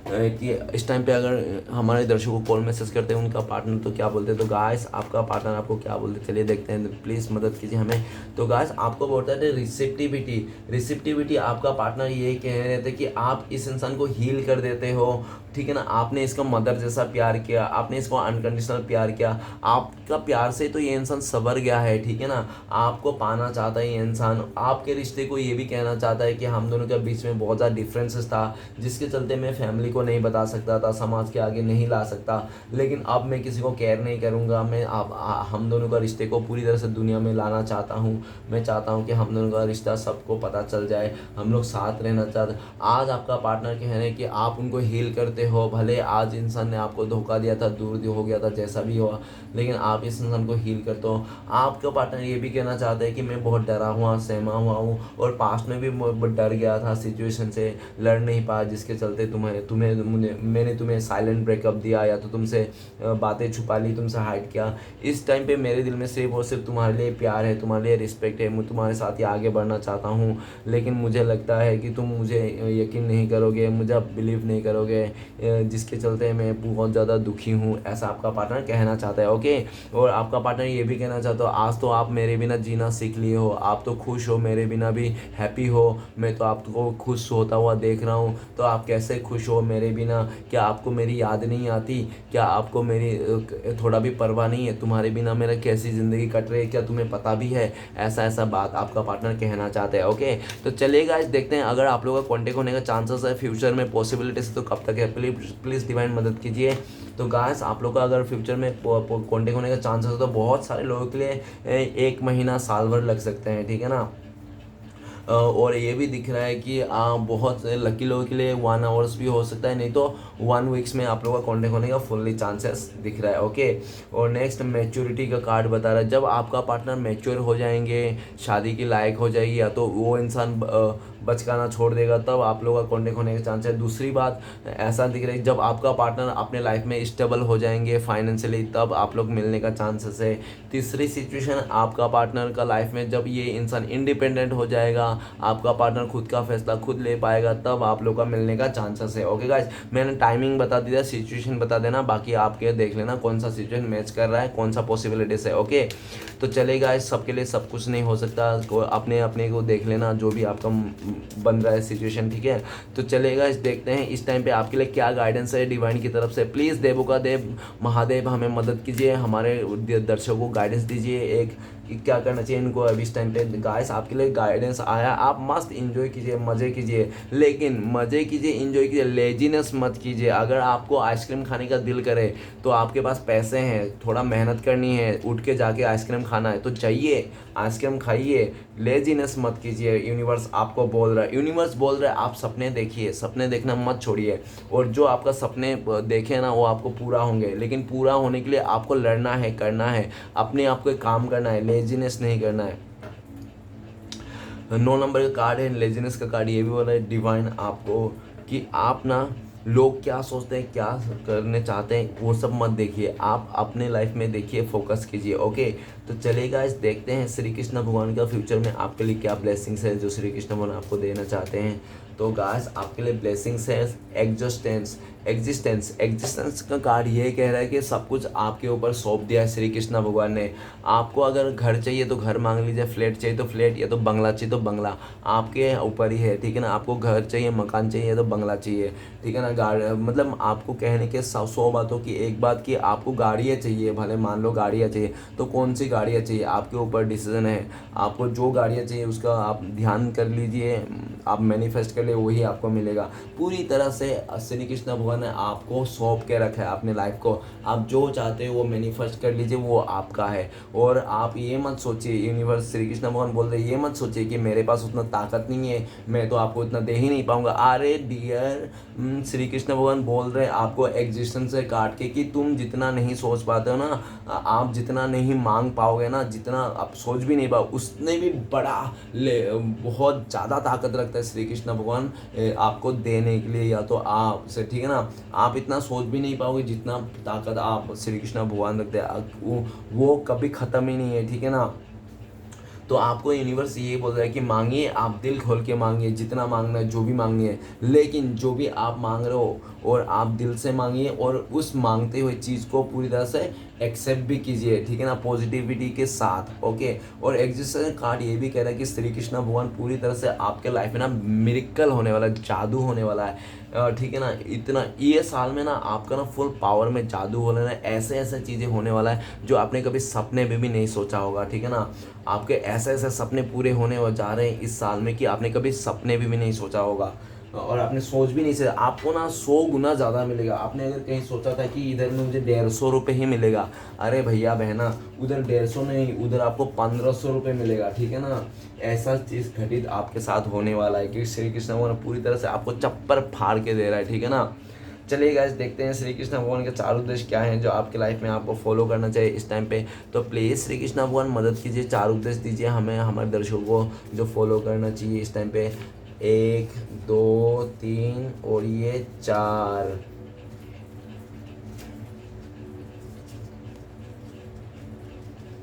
कि इस टाइम पे अगर हमारे दर्शकों को कॉल मैसेज करते हैं उनका पार्टनर तो क्या बोलते हैं, तो गाइस आपका पार्टनर आपको क्या बोलते हैं चलिए देखते हैं, प्लीज़ मदद कीजिए हमें। तो गाइस आपको बोलता है रिसिप्टिविटी। रिसिप्टिविटी आपका पार्टनर ये कह रहे थे कि आप इस इंसान को हील कर देते हो, ठीक है ना, आपने इसका मदर जैसा प्यार किया, आपने इसको अनकंडीशनल प्यार किया, आपका प्यार से तो ये इंसान सवर गया है, ठीक है ना, आपको पाना चाहता है ये इंसान, आपके रिश्ते को ये भी कहना चाहता है कि हम दोनों के बीच में बहुत ज़्यादा डिफरेंसेस था जिसके चलते मैं फैमिली को नहीं बता सकता था, समाज के आगे नहीं ला सकता, लेकिन अब मैं किसी को केयर नहीं करूँगा, मैं आप हम दोनों का रिश्ते को पूरी तरह से दुनिया में लाना चाहता हूँ। मैं चाहता हूँ कि हम दोनों का रिश्ता सबको पता चल जाए, हम लोग साथ रहना चाहते। आज आपका पार्टनर कह रहे हैं कि आप उनको हील करते हो, भले आज इंसान ने आपको धोखा दिया था, दूर हो गया था, जैसा भी हुआ, लेकिन आप इस इंसान को हील करते हो। आपका पार्टनर ये भी कहना चाहता है कि मैं बहुत डरा हुआ सहमा हुआ हूँ और पास्ट में भी बहुत डर गया था सिचुएशन से, लड़ नहीं पाया, जिसके चलते मैंने तुम्हें साइलेंट ब्रेकअप दिया या तो तुमसे बातें छुपा ली, तुमसे हाइड किया। इस टाइम पे मेरे दिल में सिर्फ और सिर्फ तुम्हारे लिए प्यार है, तुम्हारे लिए रिस्पेक्ट है, मैं तुम्हारे साथ ही आगे बढ़ना चाहता हूँ, लेकिन मुझे लगता है कि तुम मुझे यकीन नहीं करोगे, मुझे बिलीव नहीं करोगे, जिसके चलते मैं बहुत ज़्यादा दुखी हूँ, ऐसा आपका पार्टनर कहना चाहता है। ओके, और आपका पार्टनर ये भी कहना चाहता हो आज तो आप मेरे बिना जीना सीख लिए हो, आप तो खुश हो, मेरे बिना भी हैप्पी हो, मैं तो आपको खुश होता हुआ देख रहा हूँ, तो आप कैसे खुश हो मेरे बिना, क्या आपको मेरी याद नहीं आती, क्या आपको मेरी थोड़ा भी परवाह नहीं है, तुम्हारे बिना मेरा कैसी ज़िंदगी कट रही है, क्या तुम्हें पता भी है, ऐसा ऐसा बात आपका पार्टनर कहना चाहते हैं। ओके, तो चलिए गाइस देखते हैं अगर आप लोगों का कॉन्टेक्ट होने का चांसेस है फ्यूचर में, पॉसिबिलिटीज तो कब तक है, प्लीज़ डिवाइन मदद कीजिए। तो गाइस आप लोग का अगर फ्यूचर में कॉन्टेक्ट होने का चांसेस है तो बहुत सारे लोगों के लिए 1 महीना साल भर लग सकते हैं, ठीक है ना। और ये भी दिख रहा है कि बहुत लकी लोगों के लिए 1 आवर्स भी हो सकता है, नहीं तो 1 वीक्स में आप लोगों का कॉन्टेक्ट होने का फुल्ली चांसेस दिख रहा है। ओके, और नेक्स्ट मैच्योरिटी का कार्ड बता रहा है, जब आपका पार्टनर मैच्योर हो जाएंगे, शादी के लायक हो जाएगी, या तो वो इंसान बचकाना छोड़ देगा, तब आप लोगों का कॉन्टेक्ट होने का चांस है। दूसरी बात ऐसा दिख रहा है जब आपका पार्टनर अपने लाइफ में स्टेबल हो जाएंगे फाइनेंशियली, तब आप लोग मिलने का चांसेस है। तीसरी सिचुएशन आपका पार्टनर का लाइफ में जब ये इंसान इंडिपेंडेंट हो जाएगा, आपका पार्टनर खुद का फैसला खुद ले पाएगा, तब आप लोग का मिलने का चांसेस है। ओके गाइस, मैंने टाइमिंग बता दिया, सिचुएशन बता देना, बाकी आपके देख लेना कौन सा सिचुएशन मैच कर रहा है, कौन सा पॉसिबिलिटीज है। ओके, तो चले गाइस, सबके लिए सब कुछ नहीं हो सकता, अपने अपने को देख लेना जो भी आपका बन रहा है सिचुएशन, ठीक है। तो चलेगा इस देखते हैं इस टाइम पे आपके लिए क्या गाइडेंस है डिवाइन की तरफ से। प्लीज़ देवों का देव महादेव हमें मदद कीजिए, हमारे दर्शकों को गाइडेंस दीजिए एक कि क्या करना चाहिए इनको अभी इस टाइम पे। गाइस आपके लिए गाइडेंस आया, आप मस्त इंजॉय कीजिए, मज़े कीजिए, लेकिन मज़े कीजिए, इंजॉय कीजिए, लेजीनेस मत कीजिए। अगर आपको आइसक्रीम खाने का दिल करे तो आपके पास पैसे हैं, थोड़ा मेहनत करनी है, उठ के जाके आइसक्रीम खाना है तो चाहिए, आइसक्रीम खाइए, लेजीनेस मत कीजिए। यूनिवर्स आपको बोल रहा है, यूनिवर्स बोल रहा है आप सपने देखिए, सपने देखना मत छोड़िए, और जो आपका सपने देखे ना वो आपको पूरा होंगे, लेकिन पूरा होने के लिए आपको लड़ना है, करना है, अपने आप को काम करना है, लेजीनेस नहीं करना है। 9 नंबर का कार्ड है, लेजीनेस का कार्ड, ये भी बोल रहा है डिवाइन आपको कि आप ना लोग क्या सोचते हैं, क्या करने चाहते हैं, वो सब मत देखिए, आप अपने लाइफ में देखिए, फोकस कीजिए। ओके, तो चलेगा इस देखते हैं श्री कृष्ण भगवान का फ्यूचर में आपके लिए क्या ब्लेसिंग्स है जो श्री कृष्ण भगवान आपको देना चाहते हैं। तो गाइस आपके लिए ब्लेसिंग्स है एग्जिस्टेंस का कार्ड ये कह रहा है कि सब कुछ आपके ऊपर सौंप दिया है श्री कृष्ण भगवान ने। आपको अगर घर चाहिए तो घर मांग लीजिए, फ्लैट चाहिए तो फ्लैट, या तो बंगला चाहिए तो बंगला, आपके ऊपर ही है, ठीक है ना। आपको घर चाहिए, मकान चाहिए तो बंगला चाहिए, ठीक है ना। मतलब आपको कहने के 100 बातों की एक बात कि आपको गाड़ियाँ चाहिए, भले मान लो गाड़ियाँ चाहिए तो कौन सी गाड़ियाँ चाहिए आपके ऊपर डिसीजन है। आपको जो गाड़ियाँ चाहिए उसका आप ध्यान कर लीजिए, आप मैनिफेस्ट कर ले, वही आपको मिलेगा। पूरी तरह से श्री कृष्ण भगवान ने आपको सौंप के रखा है अपने लाइफ को, आप जो चाहते हो वो मैनिफेस्ट कर लीजिए, वो आपका है। और आप ये मत सोचिए, यूनिवर्स श्री कृष्ण भगवान बोल रहे ये मत सोचिए कि मेरे पास उतना ताकत नहीं है, मैं तो आपको इतना दे ही नहीं पाऊंगा। अरे डियर, श्री कृष्ण भगवान बोल रहे आपको एग्जिस्टेंस से काट के कि तुम जितना नहीं सोच पाते हो ना, आप जितना नहीं मांग पाओगे ना, जितना आप सोच भी नहीं पाओ, उसने भी बड़ा बहुत ज़्यादा ताकत रखता है श्री कृष्ण भगवान आपको देने के लिए, या तो आप से, ठीक है ना। आप इतना सोच भी नहीं पाओगे जितना ताकत आप श्री कृष्ण भगवान रखते हैं, वो कभी ख़त्म ही नहीं है, ठीक है ना। तो आपको यूनिवर्स ये बोल रहा है कि मांगिए, आप दिल खोल के मांगिए, जितना मांगना है जो भी मांगनी है, लेकिन जो भी आप मांग रहे हो और आप दिल से मांगिए और उस मांगते हुए चीज़ को पूरी तरह से एक्सेप्ट भी कीजिए, ठीक है ना, पॉजिटिविटी के साथ। ओके, और एग्जिस्टेंस कार्ड ये भी कह रहा है कि श्री कृष्ण भगवान पूरी तरह से आपके लाइफ में ना मिरेकल होने वाला है, जादू होने वाला है, ठीक है ना। इतना ये साल में ना आपका ना फुल पावर में जादू होने वाला है, ऐसे ऐसे चीज़ें होने वाला है जो आपने कभी सपने में भी नहीं सोचा होगा, ठीक है ना। आपके ऐसे ऐसे सपने पूरे होने जा रहे हैं इस साल में कि आपने कभी सपने भी नहीं सोचा होगा और आपने सोच भी नहीं सकता। आपको ना 100 गुना ज़्यादा मिलेगा। आपने अगर कहीं सोचा था कि इधर में मुझे 150 रुपये ही मिलेगा, अरे भैया बहना, उधर 150 नहीं, उधर आपको 1500 रुपये मिलेगा, ठीक है ना। ऐसा चीज़ घटित आपके साथ होने वाला है कि श्री कृष्ण भगवान पूरी तरह से आपको चप्पर फाड़ के दे रहा है, ठीक है ना। चलिए गाइस, देखते हैं श्री कृष्ण भगवान के 4 उद्देश्य क्या हैं जो आपके लाइफ में आपको फॉलो करना चाहिए इस टाइम पे। तो प्लीज़ श्री कृष्ण भगवान मदद कीजिए, 4 उद्देश्य दीजिए हमें, हमारे दर्शकों को जो फॉलो करना चाहिए इस टाइम पे। 1 2 3 और ये 4।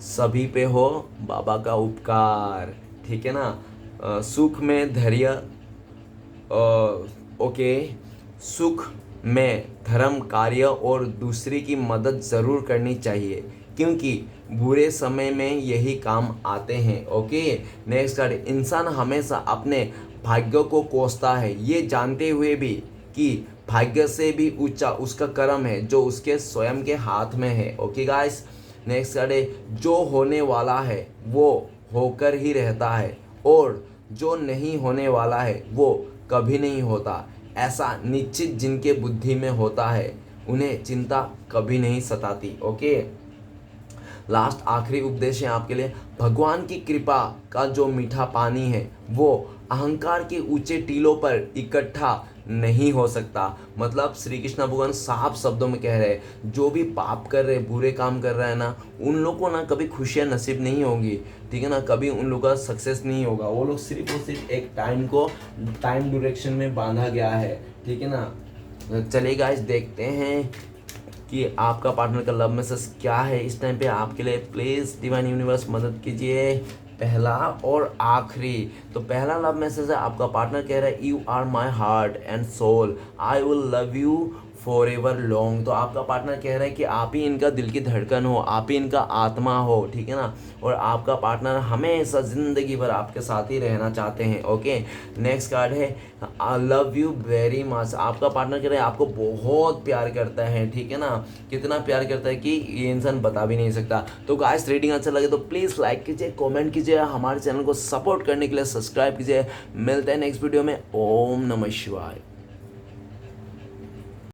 सभी पे हो बाबा का उपकार, ठीक है ना। सुख में धैर्य, ओके, सुख में धर्म कार्य और दूसरे की मदद ज़रूर करनी चाहिए क्योंकि बुरे समय में यही काम आते हैं। ओके, नेक्स्ट कार्ड, इंसान हमेशा अपने भाग्य को कोसता है ये जानते हुए भी कि भाग्य से भी ऊंचा उसका कर्म है जो उसके स्वयं के हाथ में है। ओके गाइस, नेक्स्ट कार्ड है, जो होने वाला है वो होकर ही रहता है और जो नहीं होने वाला है वो कभी नहीं होता। ऐसा निश्चित जिनके बुद्धि में होता है उन्हें चिंता कभी नहीं सताती। ओके, लास्ट आखिरी उपदेश है आपके लिए, भगवान की कृपा का जो मीठा पानी है वो अहंकार के ऊंचे टीलों पर इकट्ठा नहीं हो सकता। मतलब श्री कृष्ण भगवान साफ शब्दों में कह रहे हैं, जो भी पाप कर रहे, बुरे काम कर रहा है ना, उन लोगों को ना कभी खुशियाँ नसीब नहीं होंगी, ठीक है ना, कभी उन लोगों का सक्सेस नहीं होगा। वो लोग सिर्फ और सिर्फ एक टाइम ड्यूरेक्शन में बांधा गया है, ठीक है ना। चलिए गाइस, देखते हैं कि आपका पार्टनर का लव मैसेज क्या है इस टाइम पे आपके लिए। प्लीज़ डिवाइन यूनिवर्स मदद कीजिए। पहला और आखिरी, तो पहला लव मैसेज है, आपका पार्टनर कह रहा है, you are my heart and soul, I will love you forever long. तो आपका पार्टनर कह रहा है कि आप ही इनका दिल की धड़कन हो, आप ही इनका आत्मा हो, ठीक है ना, और आपका पार्टनर हमेशा ज़िंदगी भर आपके साथ ही रहना चाहते हैं। ओके, नेक्स्ट कार्ड है, I love you very much. आपका पार्टनर कह रहा है आपको बहुत प्यार करता है, ठीक है ना, कितना प्यार करता है कि ये इंसान बता भी नहीं सकता। तो गाइस, रीडिंग अच्छा लगे तो प्लीज़ लाइक कीजिए, कमेंट कीजिए, हमारे चैनल को सपोर्ट करने के लिए सब्सक्राइब कीजिए। मिलते हैं नेक्स्ट वीडियो में। ओम नमः शिवाय।